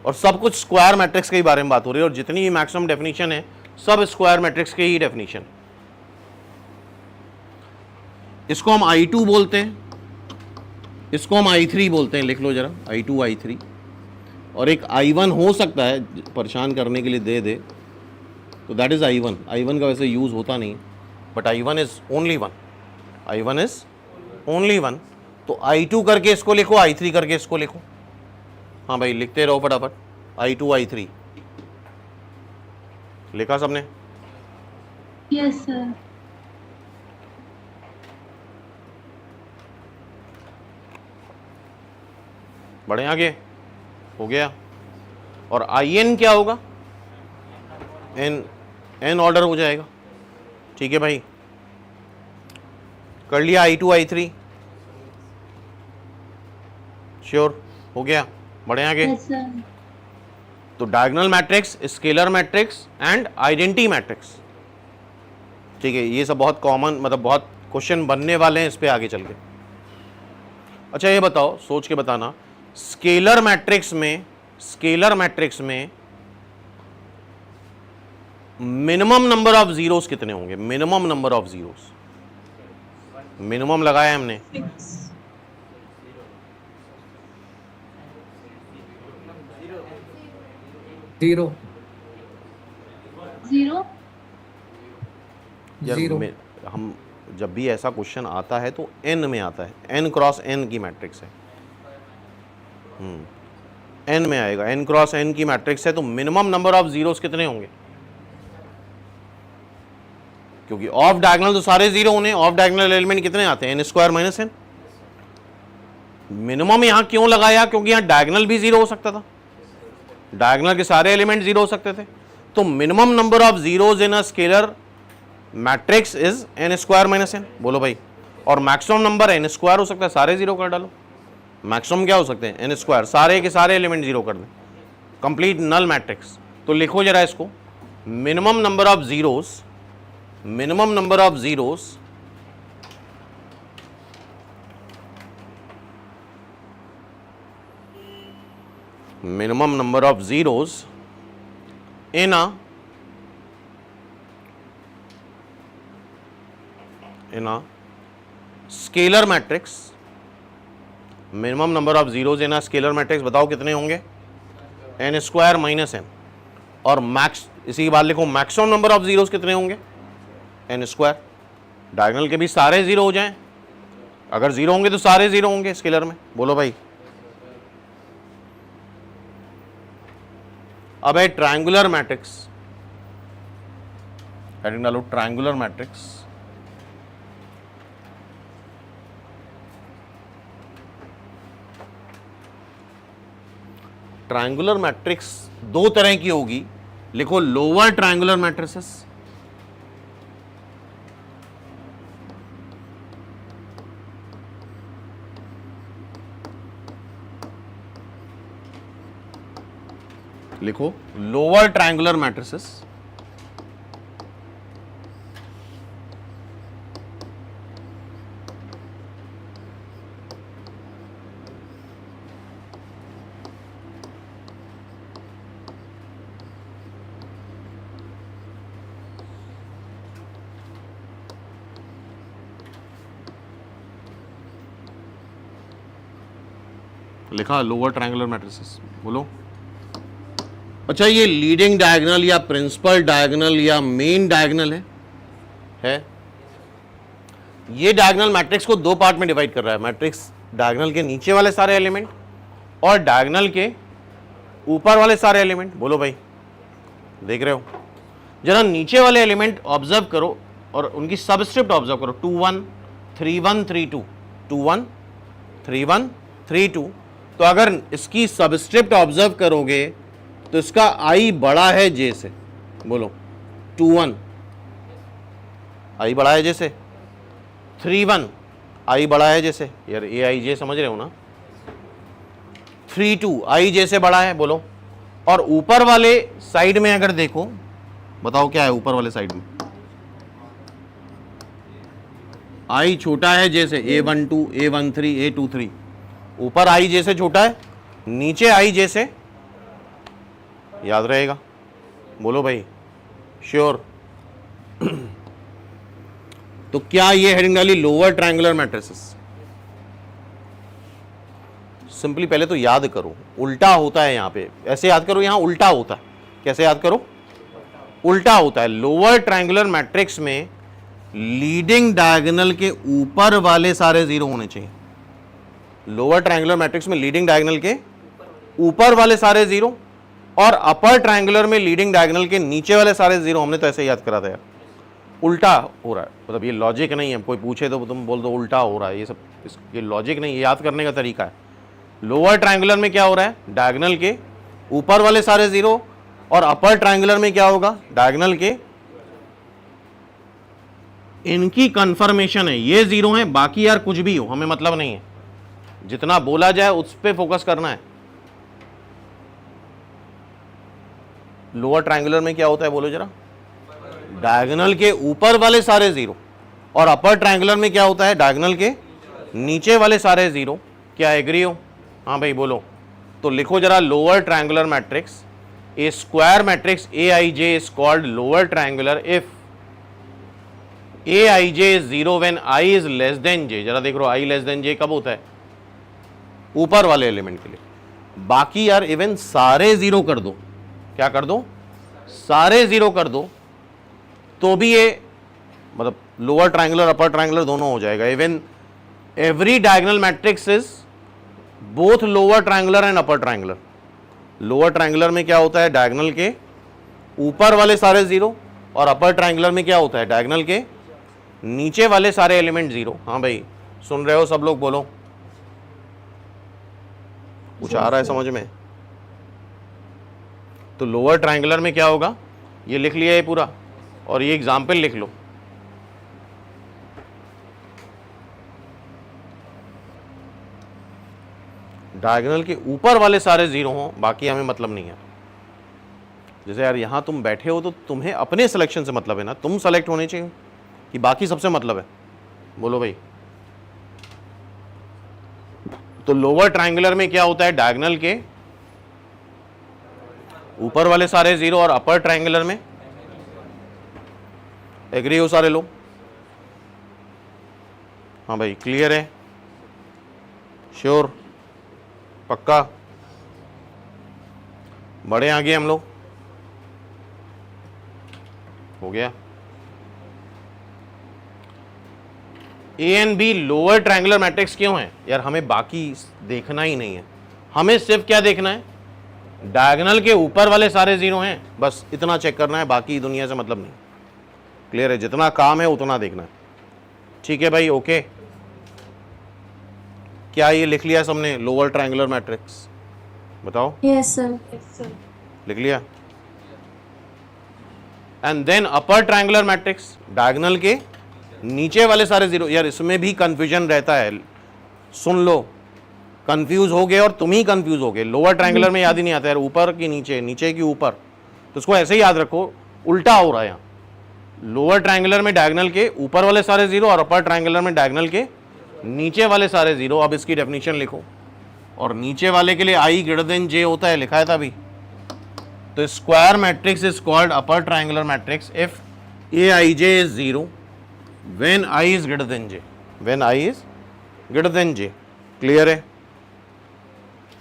Speaker 1: और सब कुछ स्क्वायर मैट्रिक्स के ही बारे में बात हो रही है, और जितनी भी मैक्सिमम डेफिनेशन है सब स्क्वायर मैट्रिक्स के ही डेफिनेशन। इसको हम I2 बोलते हैं, इसको हम I3 बोलते हैं, लिख लो जरा I2 I3, और एक I1 हो सकता है परेशान करने के लिए दे दे तो दैट इज I1 का वैसे यूज होता नहीं, but I1 is only one, I1 is only one. तो I2 करके इसको लिखो, I3 करके इसको लिखो। हाँ भाई लिखते रहो फटाफट, I2 I3 लिखा सबने?
Speaker 3: Yes sir.
Speaker 1: बढ़े आगे, हो गया। और IN क्या होगा? N ऑर्डर हो जाएगा, ठीक है भाई। कर लिया I2 I3, श्योर हो गया? बढ़े आगे।
Speaker 3: Yes sir.
Speaker 1: तो diagonal matrix, scalar matrix and identity matrix, ठीक है, ये सब बहुत कॉमन, मतलब बहुत क्वेश्चन बनने वाले हैं इस पे आगे चल के। अच्छा ये बताओ, सोच के बताना, स्केलर मैट्रिक्स में मिनिमम नंबर ऑफ जीरोस कितने होंगे? Minimum number of zeros, minimum लगाया हमने,
Speaker 4: 0
Speaker 1: यार हम जब भी ऐसा क्वेश्चन आता है तो n में आता है, n क्रॉस n की मैट्रिक्स है, n में आएगा, n क्रॉस n की मैट्रिक्स है, तो मिनिमम नंबर ऑफ जीरोस कितने होंगे? क्योंकि ऑफ डायगोनल तो सारे जीरो होने, ऑफ डायगोनल एलिमेंट कितने आते हैं? n square minus n। Minimum यहां क्यों लगाया? क्योंकि यहां डायगोनल भी जीरो हो सकता था, डायगोनल के सारे एलिमेंट जीरो हो सकते थे। तो minimum number of zeros in a scalar matrix is n square minus n, बोलो भाई। और मैक्सिमम नंबर n स्क्वायर हो सकता है, सारे जीरो कर डालो। मैक्सिमम क्या हो सकते हैं? n स्क्वायर, सारे के सारे एलिमेंट जीरो कर दें, कंप्लीट नल मैट्रिक्स। तो लिखो जरा इसको, minimum number of zeros, minimum number of zeros minimum number of zeros in a scalar matrix, minimum number of zeros in a scalar matrix बताओ कितने होंगे? n square minus n। और max, इसी की बात लिखो, मैक्सिमम नंबर ऑफ जीरोस कितने होंगे? n square. डायगोनल के भी सारे जीरो हो जाएं, अगर जीरो होंगे तो सारे जीरो होंगे स्केलर में, बोलो भाई। अब है ट्रायंगुलर मैट्रिक्स, हेडिंग डालो ट्रायंगुलर मैट्रिक्स। ट्रायंगुलर मैट्रिक्स दो तरह की होगी, लिखो लोअर ट्रायंगुलर मैट्रिसेस, लिखो लोअर ट्रायंगुलर मैट्रिसेस, लिखा लोअर ट्रायंगुलर मैट्रिसेस, बोलो। अच्छा ये लीडिंग डायगोनल या प्रिंसिपल डायगोनल या मेन डायगोनल है? ये डायगोनल मैट्रिक्स को दो पार्ट में डिवाइड कर रहा है, मैट्रिक्स डायगोनल के नीचे वाले सारे एलिमेंट और डायगोनल के ऊपर वाले सारे एलिमेंट, बोलो भाई। देख रहे हो? जरा नीचे वाले एलिमेंट ऑब्जर्व करो और उनकी सबस्क्रिप्ट ऑब्जर्व करो, 2 1 3 1 3 2, 2 1 3 1 3 2। तो अगर इसकी सबस्क्रिप्ट ऑब्जर्व करोगे तो इसका आई बड़ा है जे से, बोलो। 2 1 आई बड़ा है जे से, 3 1 आई बड़ा है जे से, यार ए आई जे समझ रहे हो ना। 3 2 आई जे से बड़ा है, बोलो। और ऊपर वाले साइड में अगर देखो, बताओ क्या है ऊपर वाले साइड में? आई छोटा है जैसे A12 A13 A23, ऊपर आई जैसे छोटा है, नीचे आई जैसे, याद रहेगा? बोलो भाई, श्योर? तो क्या ये हेडिंग डाली लोअर ट्रायंगुलर मैट्रिसेस? सिंपली पहले तो याद करो, उल्टा होता है यहां पे, ऐसे याद करो, यहां उल्टा होता है। कैसे याद करो? उल्टा होता है। लोअर ट्रायंगुलर मैट्रिक्स में लीडिंग डायगोनल के ऊपर वाले सारे जीरो होने चाहिए। लोअर ट्रायंगुलर मैट्रिक्स में लीडिंग डायगोनल के ऊपर वाले सारे जीरो, और अपर ट्रायंगुलर में लीडिंग डायगोनल के नीचे वाले सारे जीरो। हमने तो ऐसे याद करा था यार, उल्टा हो रहा है। मतलब ये लॉजिक नहीं है, कोई पूछे तो तुम बोल दो उल्टा हो रहा है, ये सब ये लॉजिक नहीं, ये याद करने का तरीका है। लोअर ट्रायंगुलर में क्या हो रहा है? डायगोनल के ऊपर वाले सारे जीरो, और अपर ट्रायंगुलर में क्या होगा? डायगोनल के, इनकी कंफर्मेशन है, ये जीरो है, बाकी यार कुछ भी हो हमें मतलब नहीं है, जितना बोला जाए उस पे फोकस करना है। लोअर ट्रायंगुलर में क्या होता है बोलो जरा? डायगोनल के ऊपर वाले सारे जीरो, और अपर ट्रायंगुलर में क्या होता है? डायगोनल के नीचे वाले सारे जीरो। क्या एग्री हो? हाँ भाई बोलो। तो लिखो जरा, lower triangular matrix, A square matrix AIJ is called lower triangular if AIJ is zero when I is less then J। जरा देख लो, I लेस देन J कब होता है? ऊपर वाले एलिमेंट के लिए। बाकी यार इवन सारे जीरो कर दो, क्या कर दो? सारे जीरो कर दो, तो भी ये मतलब लोअर ट्रायंगुलर अपर ट्रायंगुलर दोनों हो जाएगा। Even every diagonal matrix is both lower triangular and upper triangular. Lower triangular में क्या होता है? डायगोनल के ऊपर वाले सारे जीरो, और अपर ट्रायंगुलर में क्या होता है? डायगोनल के नीचे वाले सारे एलिमेंट जीरो। हाँ भाई सुन रहे हो सब लोग? बोलो, कुछ आ रहा है समझ में? तो लोअर ट्रायंगुलर में क्या होगा? ये लिख लिया है पूरा, और ये एग्जाम्पल लिख लो। डायगोनल के ऊपर वाले सारे जीरो हों, बाकी हमें मतलब नहीं है। जैसे यार यहां तुम बैठे हो तो तुम्हें अपने सिलेक्शन से मतलब है ना, तुम सेलेक्ट होने चाहिए, कि बाकी सबसे मतलब है? बोलो भाई। तो लोअर ट्रायंगुलर में क्या होता है? डायगोनल के ऊपर वाले सारे जीरो, और अपर ट्रायंगुलर में, एग्री हो सारे लोग? हाँ भाई क्लियर है? श्योर? पक्का? बड़े आगे हम लोग, हो गया। A and B lower triangular matrix क्यों है यार? हमें बाकी देखना ही नहीं है, हमें सिर्फ क्या देखना है? डायगोनल के ऊपर वाले सारे जीरो हैं, बस इतना चेक करना है, बाकी दुनिया से मतलब नहीं। क्लियर है? जितना काम है उतना देखना है। ठीक है भाई, ओके। क्या ये लिख लिया सबने लोअर ट्रायंगुलर मैट्रिक्स? बताओ।
Speaker 3: Yes sir.
Speaker 1: लिख लिया? And then upper triangular matrix, diagonal के नीचे वाले सारे जीरो। यार इसमें भी कंफ्यूजन रहता है, सुन लो, कंफ्यूज हो गए और तुम ही कंफ्यूज हो गए। लोअर ट्रायंगुलर में याद ही नहीं आता यार, ऊपर की नीचे, नीचे की ऊपर, तो इसको ऐसे ही याद रखो, उल्टा हो रहा है यहाँ। लोअर ट्रायंगुलर में डायगोनल के ऊपर वाले सारे जीरो, और अपर ट्रायंगुलर में डायगोनल के नीचे वाले सारे जीरो। अब इसकी डेफिनेशन लिखो, और नीचे वाले के लिए I ग्रेटर देन J होता है, लिखा है था अभी। तो square matrix is called upper triangular matrix if AIJ is zero when I is greater than J, when I is greater than J। Clear है?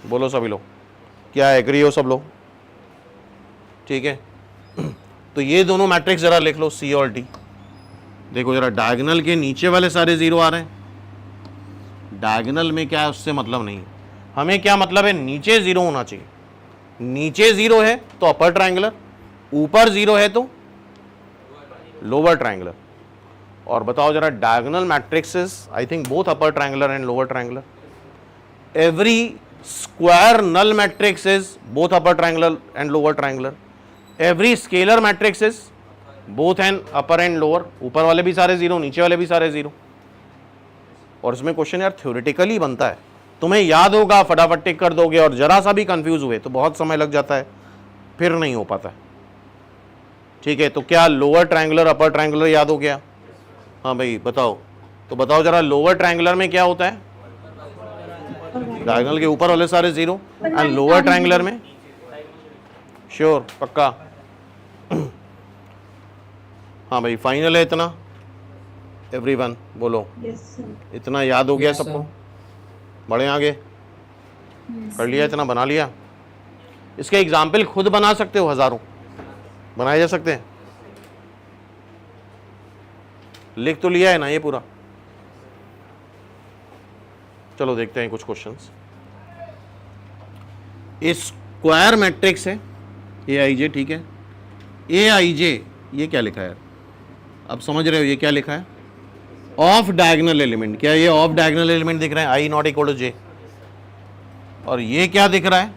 Speaker 1: बोलो सभी लोग, क्या एग्री हो सब लोग? ठीक है। तो ये दोनों मैट्रिक्स जरा लिख लो, C और D। देखो जरा, डायगोनल के नीचे वाले सारे जीरो आ रहे हैं, डायगोनल में क्या है उससे मतलब नहीं, हमें क्या मतलब है? नीचे जीरो होना चाहिए। नीचे जीरो है तो अपर ट्रायंगुलर, ऊपर जीरो है तो लोअर ट्रायंगुलर। और बताओ जरा, diagonal matrices I think both upper triangular and lower triangular. Every square null matrix is both upper triangular and lower triangular. Every scalar matrix is both and upper and lower, ऊपर वाले भी सारे zero, नीचे वाले भी सारे zero. और इसमें क्वेश्चन यार थ्योरेटिकली बनता है, तुम्हें याद होगा, फटाफट टिक कर दोगे, और जरा सा भी कंफ्यूज हुए तो बहुत समय लग जाता है, फिर नहीं हो पाता। ठीक है, तो क्या लोअर ट्रायंगुलर अपर ट्रायंगुलर याद हो गया? हाँ भाई बताओ, तो बताओ जरा, लोअर ट्रायंगुलर में क्या होता है? डायगोनल के ऊपर वाले सारे जीरो, एंड लोअर ट्रायंगुलर में श्योर, पक्का? हाँ भाई, फाइनल है इतना? एवरीवन बोलो,
Speaker 2: Yes, sir.
Speaker 1: इतना याद हो गया
Speaker 4: Yes,
Speaker 1: सबको?
Speaker 4: sir.
Speaker 1: बढ़े आगे? कर लिया, इतना बना लिया? इसके एग्जाम्पल खुद बना सकते हो, हजारों बनाए जा सकते हैं। लिख तो लिया है ना ये पूरा? चलो देखते हैं कुछ क्वेश्चंस। स्क्वायर मैट्रिक्स है ए आई जे, ठीक है? ए आई जे, ये क्या लिखा है? अब समझ रहे हो ये क्या लिखा है? Of diagonal element. क्या ये ऑफ डायगोनल एलिमेंट दिख रहे हैं? आई नॉट इक्वल टू जे। और ये क्या दिख रहा है?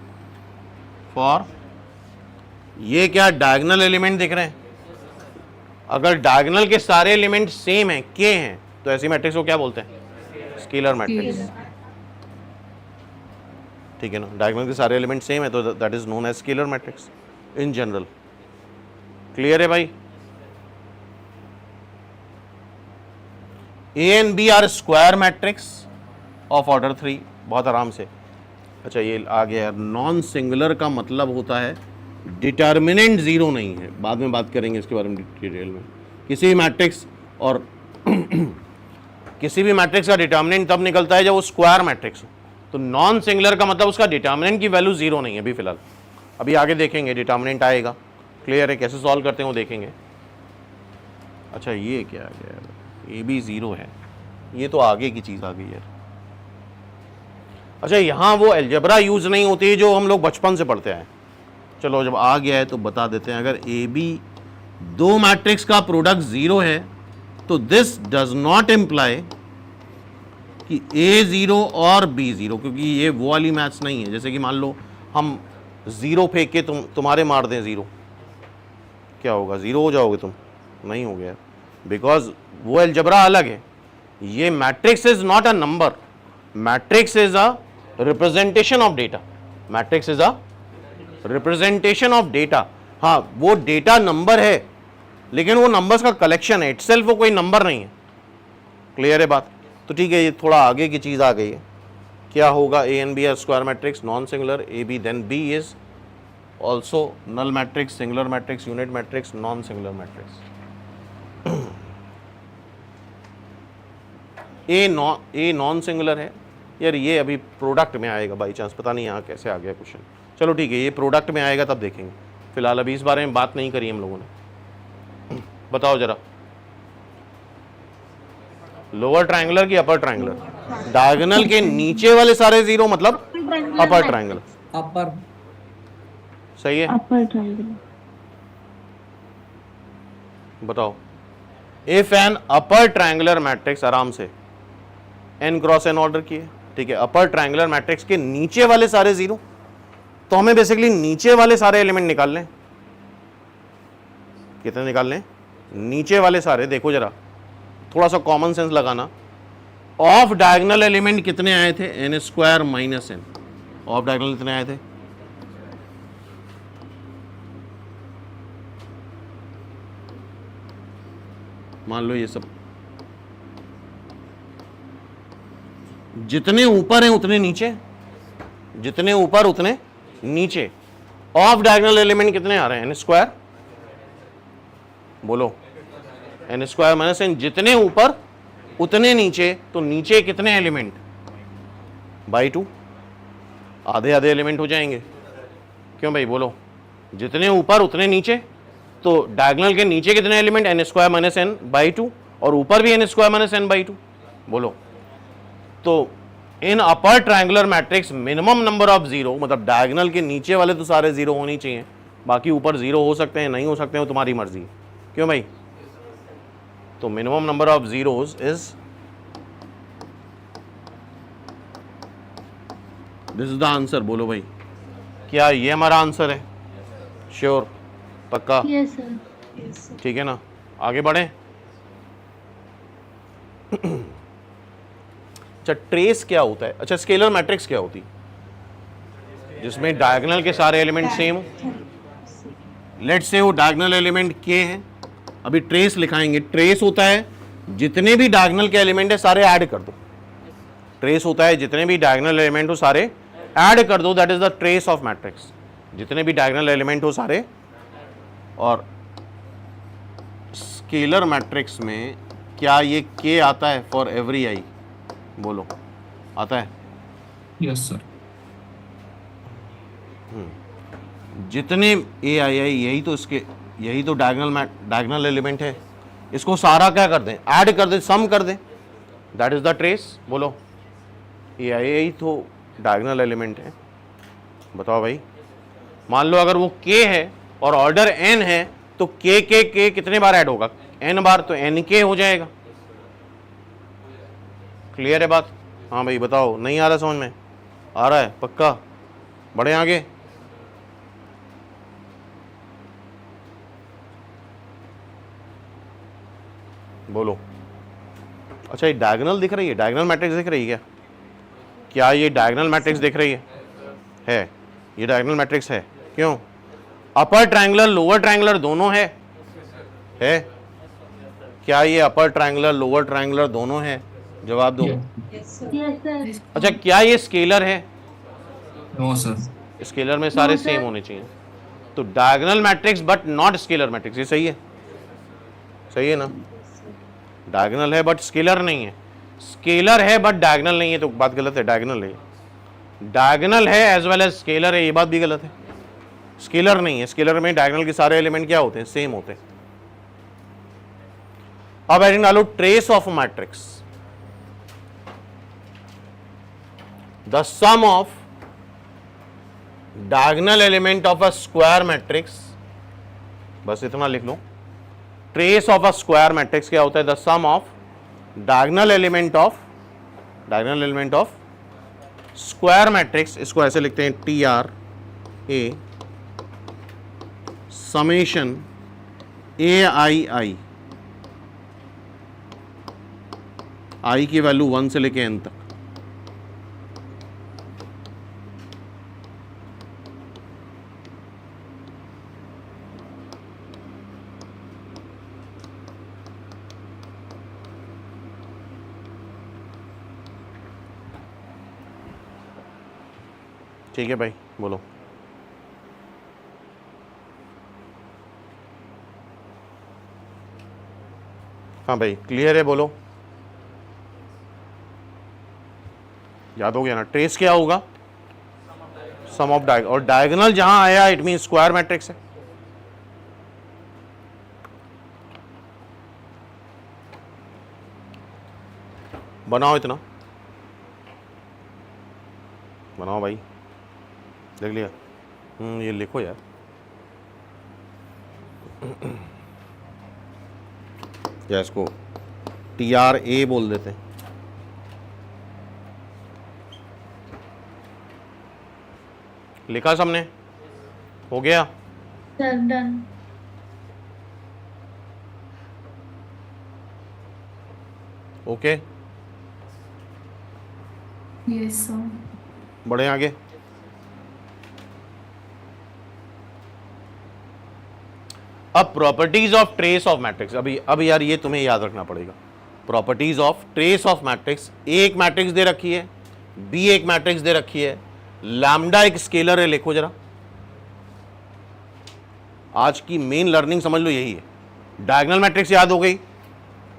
Speaker 1: फॉर। ये क्या डायगोनल एलिमेंट दिख रहे हैं? अगर डायगोनल के सारे एलिमेंट सेम हैं, के हैं, तो ऐसी मैट्रिक्स को क्या बोलते हैं? Scalar matrix. ठीक है ना? डायगोनल के सारे एलिमेंट सेम है तो that is known as scalar matrix in general. Clear है भाई? A and B are square matrix of order 3। बहुत आराम से। अच्छा ये आ गया यार, नॉन सिंगुलर का मतलब होता है डिटर्मिनेंट जीरो नहीं है। बाद में बात करेंगे इसके बारे में डिटेल में। किसी भी मैट्रिक्स और किसी भी मैट्रिक्स का डिटर्मिनेंट तब निकलता है जब वो स्क्वायर मैट्रिक्स हो। तो नॉन सिंगुलर का मतलब उसका डिटर्मिनेंट की वैल्यू जीरो नहीं है अभी फिलहाल। अभी आगे देखेंगे डिटर्मिनेंट आएगा। क्लियर है? कैसे सॉल्व करते हैं वो देखेंगे। अच्छा ये क्या आ गया यार? ए बी जीरो है, ये तो आगे की चीज़ आ गई यार। अच्छा यहाँ वो अलजेब्रा यूज नहीं होती है जो हम लोग बचपन से पढ़ते आए। चलो जब आ गया है तो बता देते हैं। अगर ए बी दो मैट्रिक्स का प्रोडक्ट जीरो है तो दिस डज नॉट इम्प्लाई कि ए जीरो और बी जीरो, क्योंकि ये वो वाली मैथ्स नहीं है। जैसे कि मान लो हम जीरो फेंक के तुम्हारे मार दें जीरो, क्या होगा? जीरो हो जाओगे तुम? नहीं हो गया, बिकॉज वो अलजेब्रा अलग है। ये matrix is not a number, matrix is a representation of data. Matrix is a representation of data. हाँ वो डेटा नंबर है, लेकिन वो नंबर्स का कलेक्शन है, इटसेल्फ वो कोई नंबर नहीं है। क्लियर है बात? तो ठीक है, ये थोड़ा आगे की चीज़ आ गई है। क्या होगा? A and B are square matrix, non singular, A B then B is also null matrix, singular matrix, unit matrix, non singular matrix. A non singular है यार, ये अभी प्रोडक्ट में आएगा बाई चांस, पता नहीं यहाँ कैसे आ गया क्वेश्चन। चलो ठीक है, ये प्रोडक्ट में आएगा तब देखेंगे। फिलहाल अभी इस बारे में बात नहीं करी हम लोगों ने। बताओ जरा, लोअर ट्रायंगुलर की अपर ट्रायंगुलर? डायगोनल के नीचे वाले सारे जीरो मतलब अपर ट्रायंगुलर।
Speaker 4: अपर।
Speaker 1: सही है?
Speaker 2: Upper triangle.
Speaker 1: बताओ, if an upper triangular matrix, आराम से एन क्रॉस एन ऑर्डर किए, ठीक है? अपर ट्रायंगुलर मैट्रिक्स के नीचे वाले सारे जीरो, तो हमें बेसिकली नीचे वाले सारे एलिमेंट निकालने हैं। कितने निकालने? नीचे वाले सारे। देखो जरा, थोड़ा सा कॉमन सेंस लगाना। ऑफ डायगोनल एलिमेंट कितने आए थे? N square minus n. Off diagonal कितने आए थे? मान लो ये सब जितने ऊपर हैं उतने नीचे, जितने ऊपर उतने नीचे। ऑफ डायगोनल एलिमेंट कितने आ रहे हैं? एन स्क्वायर, बोलो, एन स्क्वायर माइनस एन। जितने ऊपर उतने नीचे, तो नीचे कितने एलिमेंट? By two. आधे आधे एलिमेंट हो जाएंगे। क्यों भाई? बोलो, जितने ऊपर उतने नीचे, तो डायगोनल के नीचे कितने element? N square minus N by two, और ऊपर भी N square minus N by two. बोलो, तो in upper triangular matrix minimum number of zero, मतलब डायगोनल के नीचे वाले तो सारे जीरो होनी चाहिए, बाकी ऊपर जीरो हो सकते हैं, नहीं हो सकते हैं, तुम्हारी मर्जी। क्यों भाई? तो minimum number of zeros is, this is the answer. बोलो भाई, क्या ये हमारा आंसर है? श्योर? पक्का?
Speaker 3: Yes sir.
Speaker 2: Yes, sir.
Speaker 1: ठीक है ना? आगे बढ़े। अच्छा, ट्रेस क्या होता है? अच्छा, स्केलर मैट्रिक्स क्या होती है? जिसमें डायगोनल के सारे एलिमेंट सेम हो। लेट्स से वो डायगोनल एलिमेंट के हैं, अभी ट्रेस लिखाएंगे। ट्रेस होता है जितने भी डायगोनल के एलिमेंट है सारे ऐड कर दो। ट्रेस होता है जितने भी डायगोनल एलिमेंट हो सारे ऐड कर दो, that is the trace of matrix. जितने भी डायगोनल एलिमेंट हो सारे। और स्केलर मैट्रिक्स में क्या ये के आता है फॉर एवरी आई? बोलो, आता है?
Speaker 4: Yes sir.
Speaker 1: जितने ए आई आई यही तो डायगोनल एलिमेंट है। इसको सारा क्या कर दें? ऐड कर दें, सम कर दें, दैट इज द ट्रेस। बोलो, ए आई आई तो डायगोनल एलिमेंट है। बताओ भाई, मान लो अगर वो के है और ऑर्डर एन है तो के कितने बार ऐड होगा? एन बार, तो एन के हो जाएगा। क्लियर है बात? हाँ भाई बताओ, नहीं आ रहा समझ में? आ रहा है पक्का? बढ़े आगे। बोलो। अच्छा, ये डायगोनल दिख रही है? डायगोनल मैट्रिक्स दिख रही है क्या? क्या ये डायगोनल मैट्रिक्स दिख रही है? ये डायगोनल मैट्रिक्स है। क्यों? अपर ट्रायंगुलर लोअर ट्रायंगुलर दोनों है? क्या ये अपर ट्रायंगुलर लोअर ट्रायंगुलर दोनों है? जवाब दो।
Speaker 2: Yes, sir.
Speaker 3: Yes sir.
Speaker 1: अच्छा, क्या ये स्केलर है?
Speaker 4: No sir.
Speaker 1: स्केलर में सारे
Speaker 3: No, sir.
Speaker 1: सेम होने चाहिए। तो diagonal matrix but not scalar matrix, ये सही है? सही है ना? डायगोनल है बट स्केलर नहीं है। स्केलर है बट डायगोनल नहीं है तो बात गलत है। डायगोनल है, डायगोनल है एज वेल एज स्केलर है, ये बात भी गलत है। स्केलर नहीं है। स्केलर में डायगोनल के सारे एलिमेंट क्या होते हैं? सेम होते हैं। अब हेडिंग डालो, trace of matrix. The sum of diagonal element of a square matrix, बस इतना लिख लो। Trace of a square matrix क्या होता है? The sum of diagonal element of square matrix. इसको ऐसे लिखते हैं, T R A summation A I I की वैल्यू 1 से लेके n तक। ठीक है भाई, बोलो। हाँ भाई, क्लियर है? बोलो, याद हो गया ना? ट्रेस क्या होगा? सम ऑफ डायगोनल। और डायगोनल जहां आया इट मीन स्क्वायर मैट्रिक्स है। बनाओ, इतना बनाओ भाई। देख लिया? ये लिखो यार। या इसको TRA बोल देते हैं। लिखा सबने? हो गया?
Speaker 3: Sir done.
Speaker 1: Okay,
Speaker 2: Yes, sir.
Speaker 1: बढ़े आगे। अब properties of trace of matrix. अब यार ये तुम्हें याद रखना पड़ेगा। Properties of trace of matrix. एक मैट्रिक्स दे रखी है, बी एक मैट्रिक्स दे रखी है, लैम्डा एक स्केलर है। लिखो जरा, आज की मेन लर्निंग समझ लो यही है। डायगोनल मैट्रिक्स याद हो गई?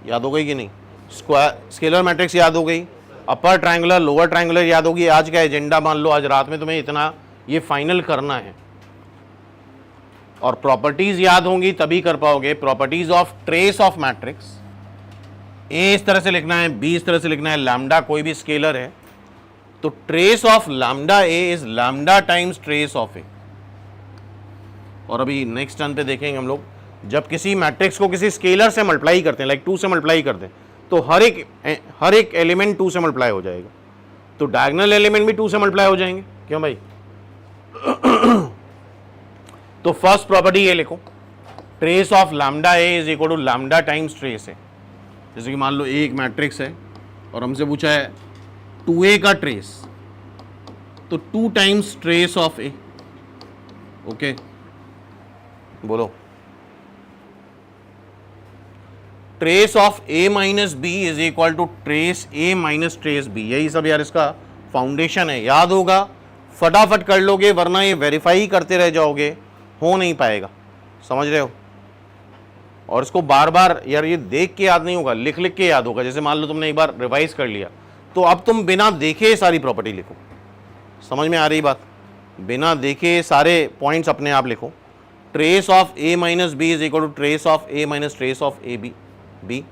Speaker 1: याद हो गई कि नहीं? स्केलर मैट्रिक्स याद हो गई? अपर ट्रायंगुलर लोअर ट्रायंगुलर याद होगी? आज का एजेंडा मान लो, आज रात में तुम्हें इतना ये फाइनल करना है। और प्रॉपर्टीज याद होंगी तभी कर पाओगे। Properties of trace of matrix, A इस तरह से लिखना है, बी इस तरह से लिखना है, लैम्डा कोई भी स्केलर है तो trace of lambda A is lambda times trace of A. और अभी नेक्स्ट टर्न पे देखेंगे हम लोग, जब किसी मैट्रिक्स को किसी स्केलर से मल्टीप्लाई करते हैं, लाइक 2 से मल्टीप्लाई करते हैं, तो हर एक एलिमेंट 2 से मल्टीप्लाई हो जाएगा। तो डायगोनल एलिमेंट भी 2 से मल्टीप्लाई हो जाएंगे। क्यों भाई? तो फर्स्ट प्रॉपर्टी ये लिखो, trace of lambda A is equal to lambda times trace A. जैसे कि मान लो एक मैट्रिक्स है और हमसे पूछा है 2a का ट्रेस, तो 2 times trace of A. Okay, बोलो। Trace of A minus B is equal to trace A minus trace B, यही सब यार इसका फाउंडेशन है, याद होगा, फटाफट कर लोगे वरना ये वेरीफाई करते रह जाओगे, हो नहीं पाएगा, समझ रहे हो। और इसको बार बार यार ये देख के याद नहीं होगा, लिख लिख के याद होगा। जैसे मान लो तुमने एक बार रिवाइज कर लिया तो अब तुम बिना देखे सारी प्रॉपर्टी लिखो, समझ में आ रही बात, बिना देखे सारे पॉइंट्स अपने आप लिखो। Trace of A minus B is equal to trace of A minus trace of A B, B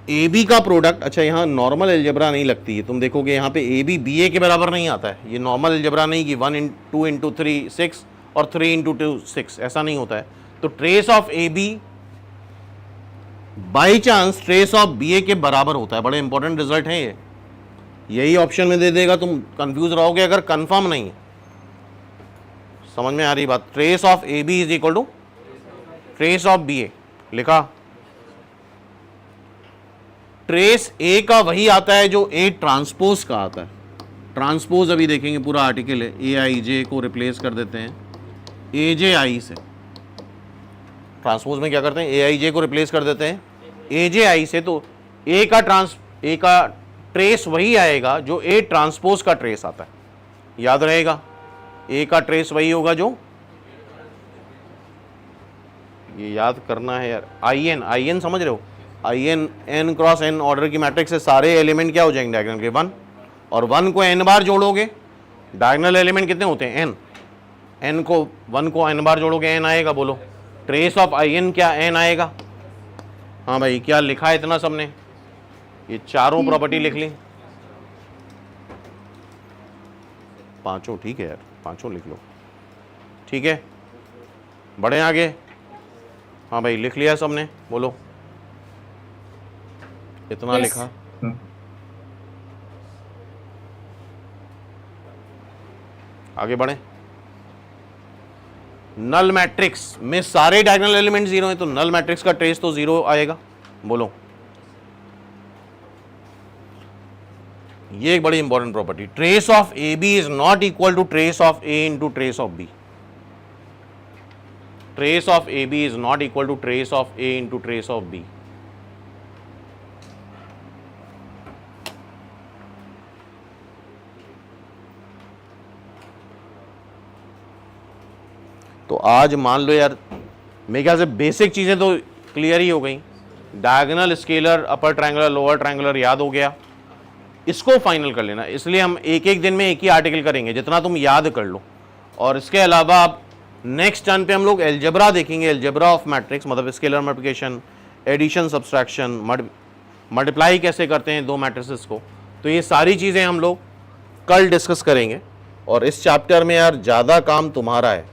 Speaker 1: A B का प्रोडक्ट। अच्छा यहाँ नॉर्मल एल्जेब्रा नहीं लगती है, तुम देखोगे यहाँ पे ए बी बी ए के बराबर नहीं आता है, ये नॉर्मल एल्जेब्रा नहीं कि 1 2 इंटू 3 6 और 3 इंटू 2 6, ऐसा नहीं होता है। तो trace of A B by chance trace of B A के बराबर होता है, बड़े इंपॉर्टेंट रिजल्ट है ये, यही ऑप्शन में दे देगा, तुम कंफ्यूज रहोगे अगर कंफर्म नहीं है। समझ में आ रही बात, trace of A B is equal to trace of B A लिखा। ट्रेस ए का वही आता है जो ए ट्रांसपोज का आता है, ट्रांसपोज अभी देखेंगे, पूरा आर्टिकल है, ए आई जे को रिप्लेस कर देते हैं ए जे आई से, ट्रांसपोज में क्या करते हैं, ए आई जे को रिप्लेस कर देते हैं ए जे आई से, तो ए का ट्रेस वही आएगा जो ए ट्रांसपोज का ट्रेस आता है, याद रहेगा, ए का ट्रेस वही होगा जो, ये याद करना है यार, आई एन समझ रहे हो, I n n cross n order की मैट्रिक्स से सारे एलिमेंट क्या हो जाएंगे डायगोनल के 1, और 1 को n बार जोड़ोगे, डायगोनल एलिमेंट कितने होते हैं n, n को 1 को n बार जोड़ोगे n आएगा, बोलो ट्रेस ऑफ आई एन क्या n आएगा। हाँ भाई क्या लिखा है इतना सबने, ये चारों प्रॉपर्टी लिख ली, पांचों, ठीक है यार पांचों लिख लो, ठीक है बढ़े आगे। हाँ भाई लिख लिया सबने, बोलो इतना लिखा, आगे बढ़े। नल मैट्रिक्स में सारे डायगोनल एलिमेंट 0 हैं तो नल मैट्रिक्स का ट्रेस तो 0 आएगा, बोलो। ये एक बड़ी important property, trace of A B is not equal to trace of A into trace of B, trace of A B is not equal to trace of A into trace of B. तो आज मान लो यार मेरे ख्याल से basic चीज़ें तो clear ही हो गई, diagonal, scalar, upper triangular, lower triangular याद हो गया, इसको फाइनल कर लेना। इसलिए हम एक एक दिन में एक ही आर्टिकल करेंगे, जितना तुम याद कर लो। और इसके अलावा अब नेक्स्ट टर्न पे हम लोग एल्जेब्रा देखेंगे, एल्जेब्रा ऑफ मैट्रिक्स, मतलब scalar multiplication, addition, subtraction, multiply कैसे करते हैं दो मैट्रिसेस को, तो ये सारी चीज़ें हम लोग कल डिस्कस करेंगे। और इस चैप्टर में यार ज़्यादा काम तुम्हारा है,